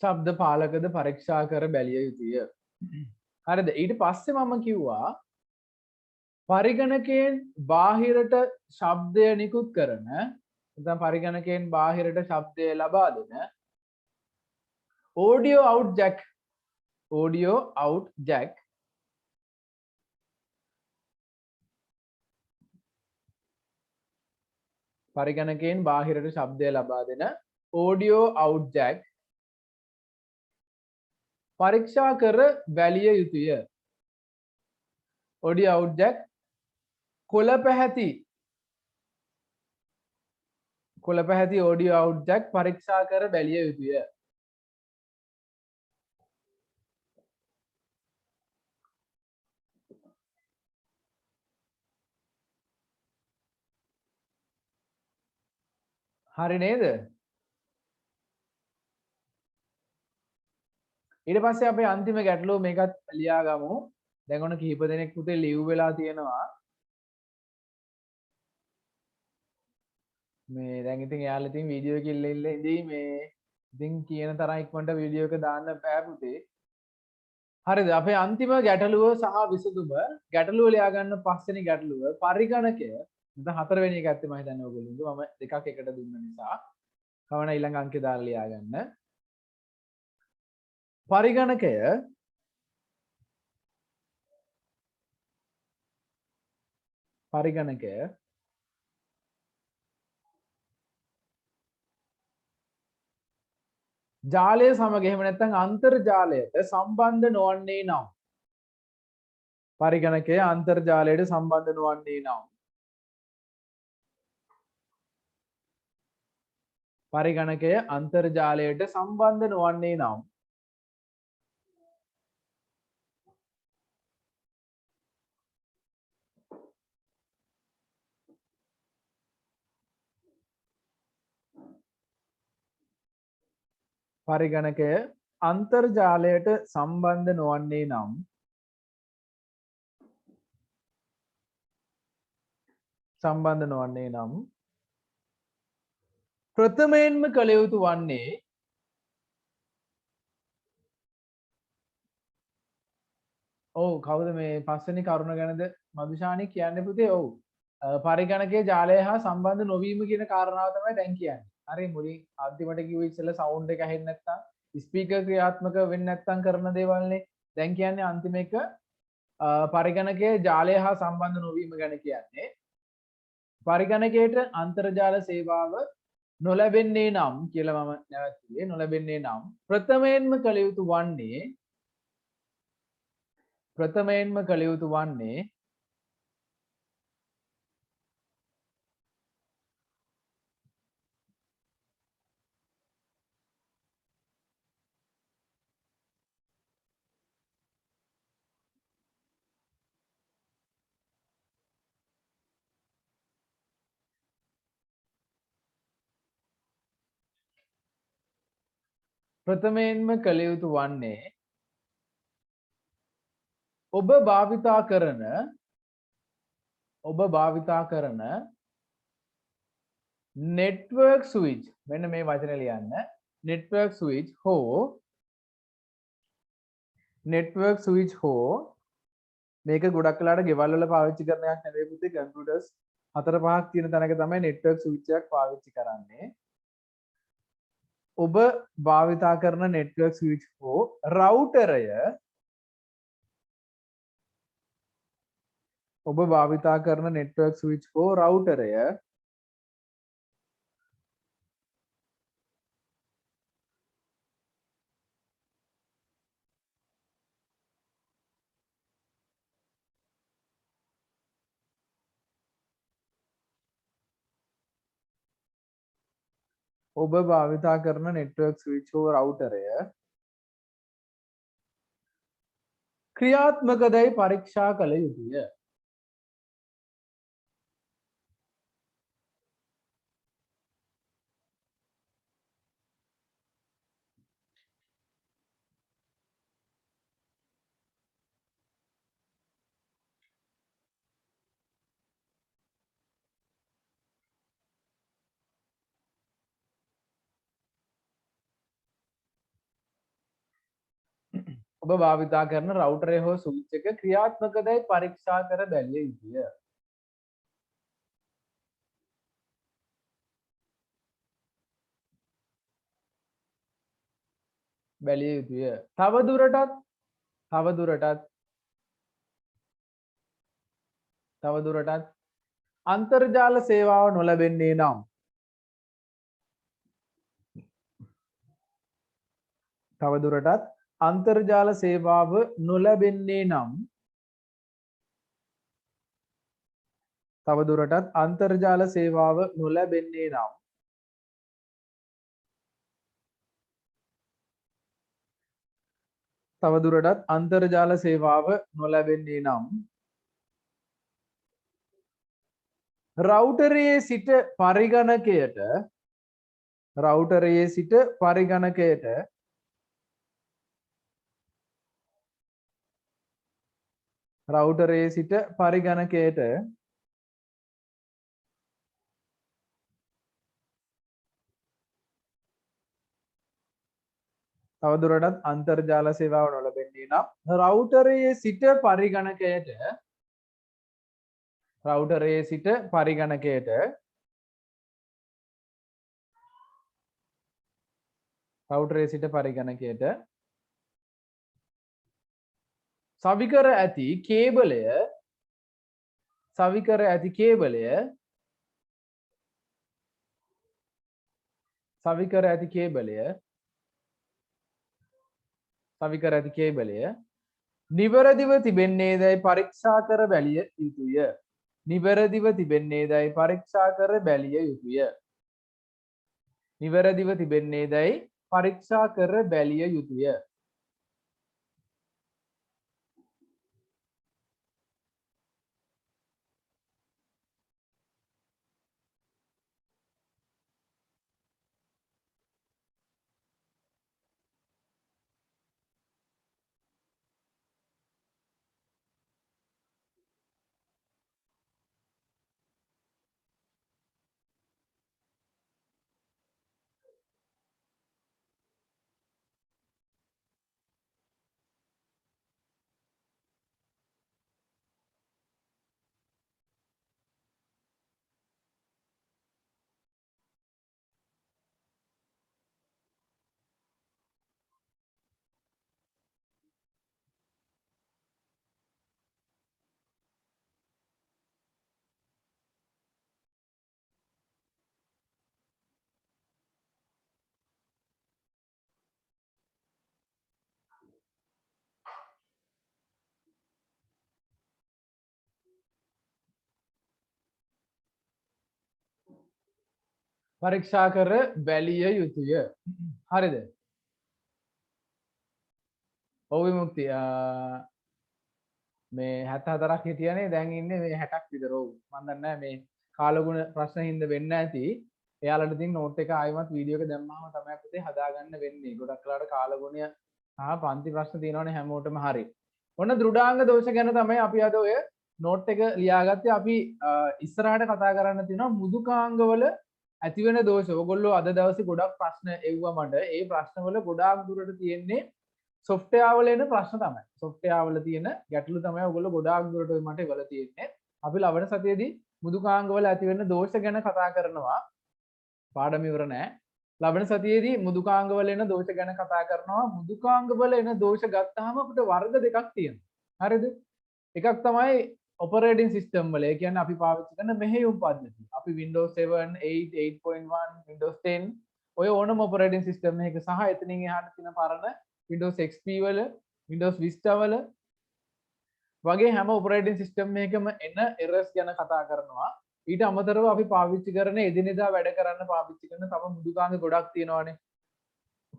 ශබ්ද පාලකද පරීක්ෂා කර බැලිය යුතුය. හරිද? ඊට පස්සේ මම කිව්වා පරිගණකයෙන් බාහිරට ශබ්දය නිකුත් කරන නැත්නම් පරිගණකයෙන් බාහිරට ශබ්දය ලබා දෙන audio out jack පරිගණකයෙන් බාහිරට ශබ්දය ලබා දෙන audio out jack පරීක්ෂා කර බැලිය යුතුය. audio out jack කොළ පැහැති audio out jack පරීක්ෂා කර බැලිය යුතුය. හරි නේද? ඊට පස්සේ අපේ අන්තිම ගැටලුව මේකත් ලියා ගමු. දැන් ඔන්න කිහිප දෙනෙක් පුතේ ලිව් වෙලා තියෙනවා. මේ දැන් ඉතින් එයාලා ඉතින් වීඩියෝ එක ඉල්ල ඉඳී මේ ඉතින් කියන තරම් ඉක්මනට වීඩියෝ එක දාන්න බෑ පුතේ. හරිද? අපේ අන්තිම ගැටලුව සහ විසඳුම ගැටලුව ලියා ගන්න පස්වෙනි ගැටලුව පරිගණකය නැත්නම් හතරවෙනි එක ඇත්තේ මම හිතන්නේ ඔයගොල්ලෝ මම දෙකක් එකට දුන්න නිසා කවණ ඊළඟ අංකේ දාලා ලියා ගන්න. පරිගණකය ජාලය සමග එහෙම නැත්නම් අන්තර්ජාලයට සම්බන්ධ නොවන්නේ නම් පරිගණකය අන්තර්ජාලයට සම්බන්ධ නොවන්නේ නම් පරිගණකය අන්තර්ජාලයට සම්බන්ධ නොවන්නේ නම් පරිගණකය අන්තර්ජාලයට සම්බන්ධ නොවන්නේ නම් ප්‍රථමයෙන්ම කළ යුතු වන්නේ ඔව් කවුද මේ පස්වෙනි කරුණ ගැනද මදුෂානි කියන්නේ පුතේ? ඔව් පරිගණකයේ ජාලය හා සම්බන්ධ නොවීම කියන කාරණාව තමයි දැන් කියන්නේ. හරි මුලින් අන්තිමට කිව්ව ඉස්සෙල්ලා සවුන්ඩ් එක ඇහෙන්නේ නැත්නම් ස්පීකර් ක්‍රියාත්මක වෙන්නේ නැත්නම් කරන දේවල්නේ. දැන් කියන්නේ අන්තිම එක පරිගණකයේ ජාලය හා සම්බන්ධ නොවීම ගැන කියන්නේ. පරිගණකයට අන්තර්ජාල සේවාව නොලැබෙන්නේ නම් කියලා මම නැවතුනේ. නොලැබෙන්නේ නම් ප්‍රථමයෙන්ම කළ යුතු වන්නේ ඔබ භාවිතා කරන network switch මෙන්න මේ වචනේ ලියන්න network switch හෝ මේක ගොඩක් වෙලාට ගෙවල් වල පාවිච්චි කරන එකක් නෙවෙයි පුතේ කම්පියුටර්ස් 4-5ක් තියෙන තැනක තමයි network switch එකක් පාවිච්චි කරන්නේ. ඔබ භාවිතා කරන network switch හෝ රවුටරය ක්‍රියාත්මකදයි පරීක්ෂා කළ යුතුය. ඔබ භාවිතා කරන රවුටරය හෝ ස්විච් එක ක්‍රියාත්මකදයි පරීක්ෂා කර බැලිය යුතුය. බැලිය යුතුය. තවදුරටත් අන්තර්ජාල සේවාව නොලැබෙන්නේ නම් තවදුරටත් අන්තර්ජාල සේවාව නොලැබෙන්නේ නම් තවදුරටත් අන්තර්ජාල සේවාව නොලැබෙන්නේ නම් තවදුරටත් අන්තර්ජාල සේවාව නොලැබෙන්නේ නම් රවුටරයේ සිට පරිගණකයට රවුටරයේ සිට පරිගණකයට රවුටරයේ සිට පරිගණකයට තවදුරටත් අන්තර්ජාල සේවාව නොලැබෙන්නේ නම් රවුටරයේ සිට පරිගණකයට රවුටරයේ සිට පරිගණකයට රවුටරයේ සිට පරිගණකයට සවිකර ඇති කේබලය සවිකර ඇති කේබලය සවිකර ඇති කේබලය සවිකර ඇති කේබලය නිවැරදිව තිබෙන්නේදයි පරීක්ෂා කර බැලිය යුතුය. නිවැරදිව තිබෙන්නේදයි පරීක්ෂා කර බැලිය යුතුය. නිවැරදිව තිබෙන්නේදයි පරීක්ෂා කර බැලිය යුතුය. පරීක්ෂා කර බැලිය යුතුය. හරිද? ඔව් විමුක්ති මේ 74ක් හිටියනේ දැන් ඉන්නේ මේ 60ක් විතර. ඔව් මම දන්නේ නැහැ මේ කාලගුණ ප්‍රශ්න හින්දා වෙන්න ඇති. එයාලට ඉතින් නෝට් එක ආයෙමත් වීඩියෝ එක දැම්මම තමයි පුතේ හදාගන්න වෙන්නේ. ගොඩක් වෙලාවට කාලගුණය සහ පන්ති ප්‍රශ්න තියෙනවනේ හැමෝටම හරි. ඔන්න දෘඩාංග දෝෂ ගැන තමයි අපි අද ඔය නෝට් එක ලියාගත්තේ. අපි ඉස්සරහට කතා කරන්න තියෙනවා මෘදුකාංගවල ඇතිවෙන දෝෂ. ඔයගොල්ලෝ අද දවසේ ගොඩක් ප්‍රශ්න එව්වා මට. ඒ ප්‍රශ්නවල ගොඩාක් දුරට තියෙන්නේ software වල එන ප්‍රශ්න තමයි. software වල තියෙන ගැටලු තමයි ඔයගොල්ලෝ ගොඩාක් දුරට මට එවලා තියෙන්නේ. අපි ලබන සතියේදී මෘදුකාංගවල ඇතිවෙන දෝෂ ගැන කතා කරනවා. පාඩම ඉවර නෑ. ලබන සතියේදී මෘදුකාංගවල එන දෝෂ ගැන කතා කරනවා. මෘදුකාංගවල එන දෝෂ ගත්තාම අපිට වර්ග දෙකක් තියෙනවා. හරිද? එකක් තමයි operating system වල. ඒ කියන්නේ අපි පාවිච්චි කරන මෙහෙයුම් පද්ධතිය. අපි Windows 7, 8, 8.1, Windows 10 ඔය ඕනම operating system එකක සහ එතනින් එහාට තියෙන පරණ Windows XP වල, Windows Vista වල වගේ හැම operating system එකකම එන errors ගැන කතා කරනවා. ඊට අමතරව අපි පාවිච්චි කරන එදිනෙදා වැඩ කරන්න පාවිච්චි කරන තව මෘදුකාංග ගොඩක් තියෙනවානේ.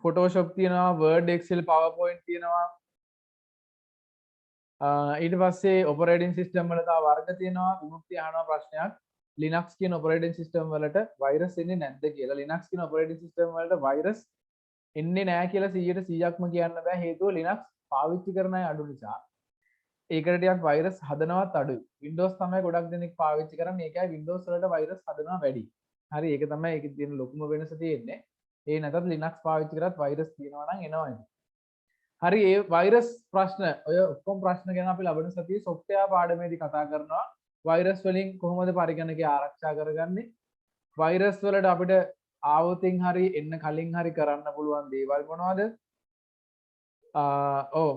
Photoshop තියෙනවා, Word, Excel, PowerPoint තියෙනවා. ඊට පස්සේ operating system වල තව වර්ග තියෙනවා. විමුක්ති අහනවා ප්‍රශ්නයක්. Linux කියන operating system වලට virus එන්නේ නැද්ද කියලා. Linux කියන operating system වලට virus එන්නේ නැහැ කියලා 100%ක්ම කියන්න බෑ. හේතුව Linux පාවිච්චි කරන අය අඩු නිසා. ඒකට ටිකක් virus හදනවත් අඩුයි. Windows තමයි ගොඩක් දෙනෙක් පාවිච්චි කරන්නේ. ඒකයි Windows වලට virus හදනවා වැඩි. හරි ඒක තමයි ඒකේ තියෙන ලොකුම වෙනස තියෙන්නේ. ඒ නැතත් Linux පාවිච්චි කරත් virus තියෙනවා නම් එනවා. හරි ඒ වෛරස් ප්‍රශ්න ඔය ඔක්කොම ප්‍රශ්න ගැන අපි ලබන සතියේ software පාඩමේදී කතා කරනවා. වෛරස් වලින් කොහොමද පරිගණකය ආරක්ෂා කරගන්නේ? වෛරස් වලට අපිට ආවොතින් හරි එන්න කලින් හරි කරන්න පුළුවන් දේවල් මොනවද?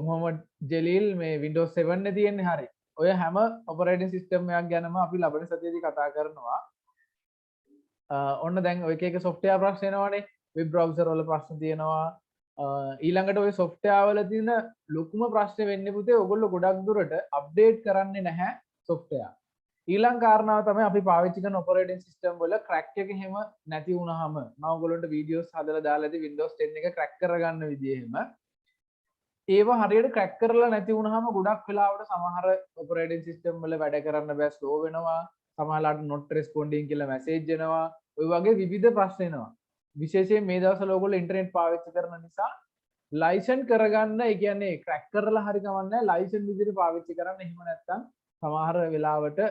මොහමඩ් ජෙලීල් මේ Windows 7 එකේ තියෙන්නේ හරි. ඔය හැම ඔපරේටින් සිස්ටම් එකක් ගැනම අපි ලබන සතියේදී කතා කරනවා. ඔන්න දැන් ඔය එක software ප්‍රශ්න එනවනේ. වෙබ් බ්‍රවුසර් වල ප්‍රශ්න තියෙනවා. ඊළඟට ඔය software වල තියෙන ලොකුම ප්‍රශ්නේ වෙන්නේ පුතේ ඔයගොල්ලෝ ගොඩක් දුරට අප්ඩේට් කරන්නේ නැහැ software. ඊළඟ කාරණාව තමයි අපි පාවිච්චි කරන ඔපරේටින් සිස්ටම් වල ක්‍රැක් එක එහෙම නැති වුණාම මම ඔයගොල්ලන්ට වීඩියෝස් හදලා දාලා ඇති Windows 10 එක ක්‍රැක් කරගන්න විදිය එහෙම ඒව හරියට ක්‍රැක් කරලා නැති වුණාම ගොඩක් වෙලාවට සමහර ඔපරේටින් සිස්ටම් වල වැඩ කරන්න බෑ ස්ලෝ වෙනවා සමහරලාට not responding කියලා මැසේජ් එනවා ඔය වගේ විවිධ ප්‍රශ්න එනවා විශේෂයෙන් මේ දවස්වල ඔයගොල්ලෝ ඉන්ටර්නෙට් පාවිච්චි කරන නිසා ලයිසන් කරගන්න ඒ කියන්නේ ක්‍රැක් කරලා හරි කමන්නේ ලයිසන් විදිහට පාවිච්චි කරන්න එහෙම නැත්නම් සමහර වෙලාවට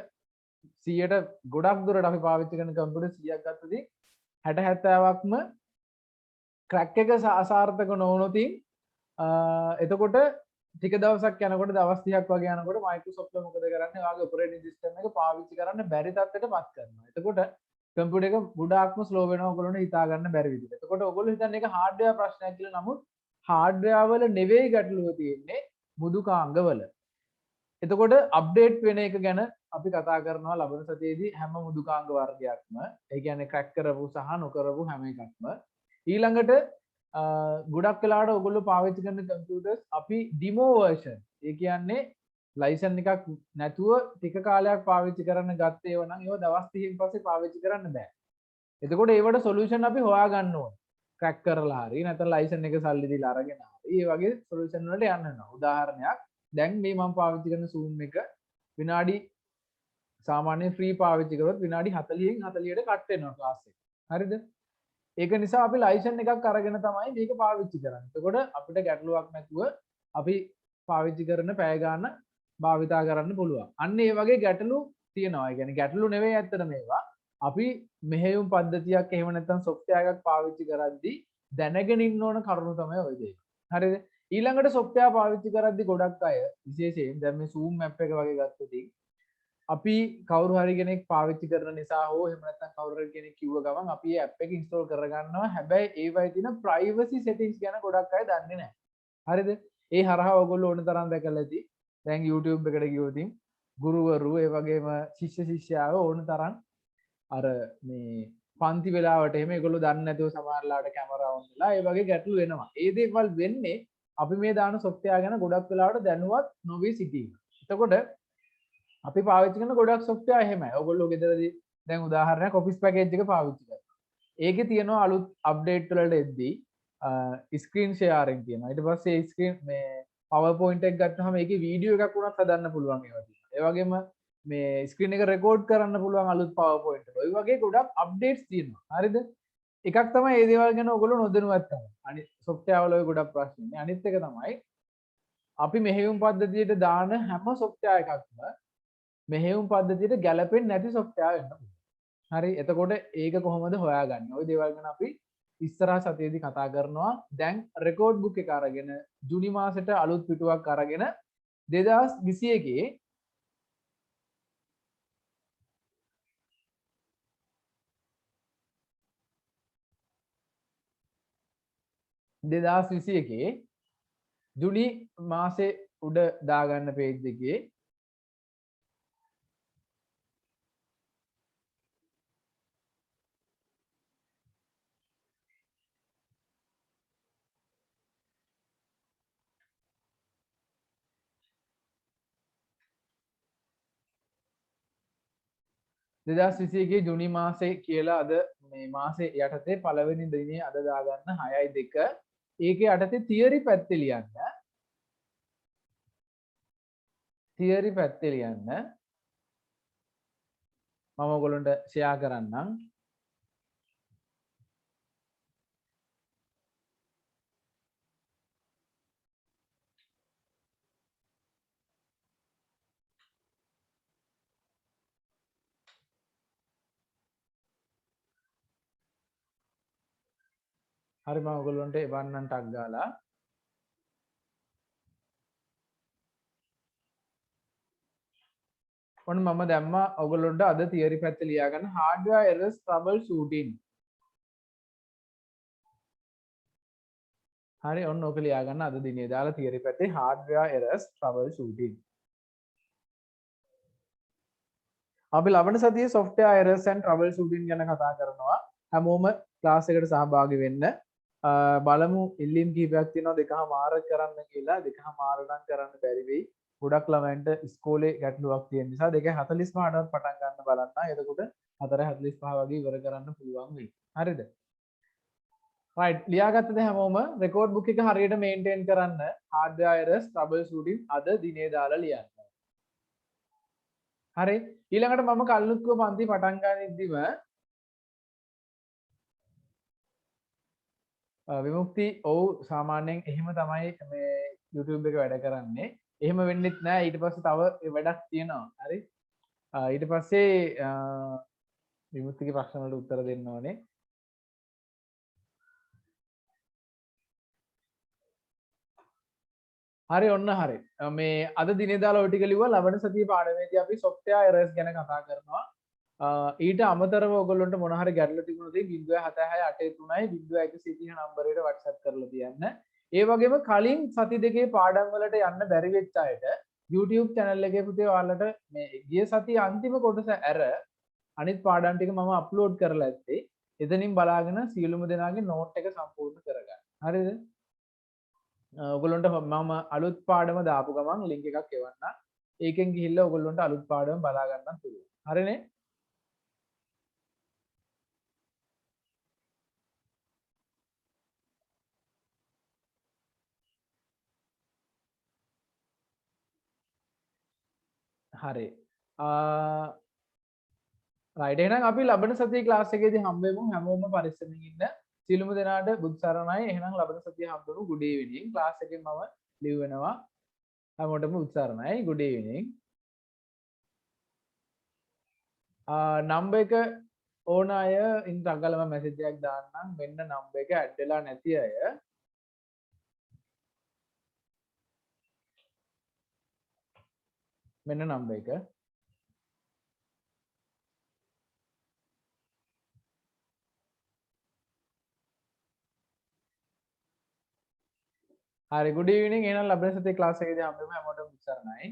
100ට ගොඩක් දුරට අපි පාවිච්චි කරන කම්පියුටර් 100ක් ගත්තදී 60 70ක්ම ක්‍රැක් එක අසාර්ථක නොවුනොත් එතකොට ටික දවසක් යනකොට දවස් 30ක් වගේ යනකොට Microsoft මොකද කරන්නේ? ඔයාගේ ඔපරේටින් සිස්ටම් එක පාවිච්චි කරන්න බැරි තත්ත්වයටපත් කරනවා. එතකොට කම්පියුටර් එක ගොඩාක්ම ස්ලෝ වෙනවා ඔයගොල්ලන්ට හිතා ගන්න බැරි විදිහට. එතකොට ඔයගොල්ලෝ හිතන්නේ ඒක හાર્ඩ්වෙයාර් ප්‍රශ්නයක් කියලා. නමුත් හાર્ඩ්වෙයාර් වල නෙවෙයි ගැටලුව තියෙන්නේ මෘදුකාංගවල. එතකොට අප්ඩේට් වෙන එක ගැන අපි කතා කරනවා ලබන සතියේදී හැම මෘදුකාංග වර්ගයක්ම. ඒ කියන්නේ ක්‍රැක් කරපු සහ නොකරපු හැම එකක්ම. ඊළඟට ගොඩක් වෙලාවට ඔයගොල්ලෝ පාවිච්චි කරන කම්පියුටර්ස් අපි ඩිමෝ වර්ෂන් ඒ කියන්නේ ලයිසන් එකක් නැතුව ටික කාලයක් පාවිච්චි කරන්න ගත්තේ ඒවා නම් ඒවා දවස් 30න් පස්සේ පාවිච්චි කරන්න බෑ. එතකොට ඒවට සොලියුෂන් අපි හොයාගන්න ඕන. ක්‍රැක් කරලා හරි නැත්නම් ලයිසන් එක සල්ලි දීලා අරගෙන හරි ඒ වගේ සොලියුෂන් වලට යන්න වෙනවා. උදාහරණයක් දැන් මේ මම පාවිච්චි කරන Zoom එක විනාඩි සාමාන්‍යයෙන් ෆ්‍රී පාවිච්චි කරොත් විනාඩි 40න් 40ට කට් වෙනවා ක්ලාස් එක. හරිද? ඒක නිසා අපි ලයිසන් එකක් අරගෙන තමයි මේක පාවිච්චි කරන්නේ. එතකොට අපිට ගැටලුවක් නැතුව අපි පාවිච්චි කරන පැය ගන්න භාවිතා කරන්න පුළුවන්. අන්න ඒ වගේ ගැටලු තියෙනවා. ඒ කියන්නේ ගැටලු නෙවෙයි ඇත්තට මේවා. අපි මෙහෙයුම් පද්ධතියක් එහෙම නැත්නම් software එකක් පාවිච්චි කරද්දී දැනගෙන ඉන්න ඕන කරුණු තමයි ඔය දෙක. හරිද? ඊළඟට software පාවිච්චි කරද්දී ගොඩක් අය විශේෂයෙන් දැන් මේ Zoom app එක වගේ ගත්තොත් අපි කවුරු හරි කෙනෙක් පාවිච්චි කරන නිසා හෝ එහෙම නැත්නම් කවුරු හරි කෙනෙක් කිව්ව ගමන් අපි මේ app එක install කරගන්නවා. හැබැයි ඒවයි තියෙන privacy settings ගැන ගොඩක් අය දන්නේ නැහැ. හරිද? ඒ හරහා ඔයගොල්ලෝ ඕන තරම් දැකලා ඇති. දැන් YouTube එකට ගියොත් ගුරුවරු ඒ වගේම ශිෂ්‍ය ශිෂ්‍යාව ඕන තරම් අර මේ පන්ති වෙලාවට එහෙම ඒගොල්ලෝ දන්නේ නැතුව සමහරලාට කැමරා ඔන් වෙලා ඒ වගේ ගැටලු එනවා. ඒ දේවල් වෙන්නේ අපි මේ දාන software ගැන ගොඩක් වෙලාවට දැනුවත් නොවී සිටීම. එතකොට අපි පාවිච්චි කරන ගොඩක් software එහෙමයි. ඔයගොල්ලෝ ගෙදරදී දැන් උදාහරණයක් office package එක පාවිච්චි කරනවා. ඒකේ තියෙනවා අලුත් අප්ඩේට් වලට එද්දී ස්ක්‍රීන් ෂෙයාරින් තියෙනවා. ඊට පස්සේ ස්ක්‍රීන් මේ PowerPoint එක ගත්තාම ඒකේ වීඩියෝ එකක් වුණත් හදන්න පුළුවන් ඒවා තියෙනවා. ඒ වගේම මේ ස්ක්‍රීන් එක රෙකෝඩ් කරන්න පුළුවන් අලුත් PowerPoint එක. ඔය වගේ ගොඩක් අප්ඩේට්ස් තියෙනවා. හරිද? එකක් තමයි මේ දේවල් ගැන ඔයගොල්ලෝ නොදැනුවත්කම. අනිත් software වල ඔය ගොඩක් ප්‍රශ්න ඉන්නේ. අනිත් එක තමයි අපි මෙහෙයුම් පද්ධතියට දාන හැම software එකක්ම මෙහෙයුම් පද්ධතියට ගැලපෙන්නේ නැති software වෙන්න පුළුවන්. හරි එතකොට ඒක කොහොමද හොයාගන්නේ? ওই දේවල් ගැන අපි ඉස්සරහ සතියේදී කතා කරනවා. දැන් රෙකෝඩ් බුක් එක අරගෙන ජූනි මාසෙට අලුත් පිටුවක් අරගෙන 2021 ජුනි මාසේ උඩ දාගන්න පේජ් එකේ දෙදස් විසියගේ ජුනි මාසේ කියලා අද මේ මාසේ යටතේ පළවෙනි දිනේ අද දාගන්න 6.2 ඒකේ යටතේ තියරි පැත්තේ ලියන්න මම ඔයගොල්ලන්ට ෂෙයා කරන්නම් හරි මම ඔයගොල්ලන්ට එවන්නම් ටක් ගාලා ඔන්න මම දැම්මා ඔයගොල්ලොන්ට අද තියරි පැත්ත ලියා ගන්න hardware errors trouble shooting. හරි ඔන්න ඕක ලියා ගන්න අද දිනේ දාලා තියරි පැත්තේ hardware errors trouble shooting. අපි ලබන සතියේ software errors and trouble shooting ගැන කතා කරනවා. හැමෝම ක්ලාස් එකට සහභාගී වෙන්න. බලමු ඉල්ලීම් කිහිපයක් තියෙනවා දෙකමාර කරන්න කියලා. දෙකමාර නම් කරන්න බැරි වෙයි. ගොඩක් ළමයින්ට ඉස්කෝලේ ගැටලුවක් තියෙන නිසා 2:45ට පටන් ගන්න බලන්න. එතකොට 4:45 වගේ ඉවර කරන්න පුළුවන් වෙයි. හරිද? right ලියාගත්තද හැමෝම රෙකෝඩ් බුක් එක හරියට මේන්ටේන් කරන්න hardware errors trouble shooting අද දිනේ දාලා ලියන්න. හරි ඊළඟට මම කල්ලුත්කුව පන්ති පටන් ගනිද්දිම විමුක්ති ඔව් සාමාන්‍යයෙන් එහෙම තමයි මේ YouTube එක වැඩ කරන්නේ. එහෙම වෙන්නෙත් නෑ ඊට පස්සේ තව වැඩක් තියෙනවා. හරි ඊට පස්සේ විමුක්තිගේ ප්‍රශ්න වලට උත්තර දෙන්න ඕනේ. හරි ඔන්න හරි මේ අද දිනේ දාලා ඔය ටික ලිව්වා ලබන සතියේ පාඩමේදී අපි software errors ගැන කතා කරනවා. ඊට අමතරව ඔයගොල්ලන්ට මොන හරි ගැටලු තිබුණොත් 07683 නම්බරයට WhatsApp කරලා තියන්න. ඒ වගේම කලින් සති දෙකේ පාඩම් වලට යන්න බැරි වෙච්ච අයට YouTube channel එකේ පුතේ ඔයාලට මේ ගිය සතියේ අන්තිම කොටස ඇර අනිත් පාඩම් ටික මම අප්ලෝඩ් කරලා ඇත්තේ. එතනින් බලාගෙන සියලුම දෙනාගේ නෝට් එක සම්පූර්ණ කරගන්න. හරිද? ඔයගොල්ලන්ට මම අලුත් පාඩම දාපු ගමන් ලින්ක් එකක් එවන්න. ඒකෙන් ගිහිල්ලා ඔයගොල්ලන්ට අලුත් පාඩම බලා ගන්න පුළුවන්. හරිනේ? හරි. රයිට් එහෙනම් අපි ලබන සතියේ ක්ලාස් එකේදී හම්බ වෙමු. හැමෝම පරිස්සමින් ඉන්න. සියලුම දෙනාට බුදු සරණයි. එහෙනම් ලබන සතියේ හම්බ වෙමු. good evening. ක්ලාස් එකෙන් මම ලිව් වෙනවා. හැමෝටම බුදු සරණයි. good evening. නම්බර් එක ඕන අය ඉන් රංගලම මැසේජ් එකක් දාන්නම්. මෙන්න නම්බර් එක ඇඩ් වෙලා නැති අය මෙන්න නම්බර් එක. හරි good evening. එහෙනම් ලබන සතියේ ක්ලාස් එකේදී හම්බ වෙමු. හැමෝටම බුදු සරණයි.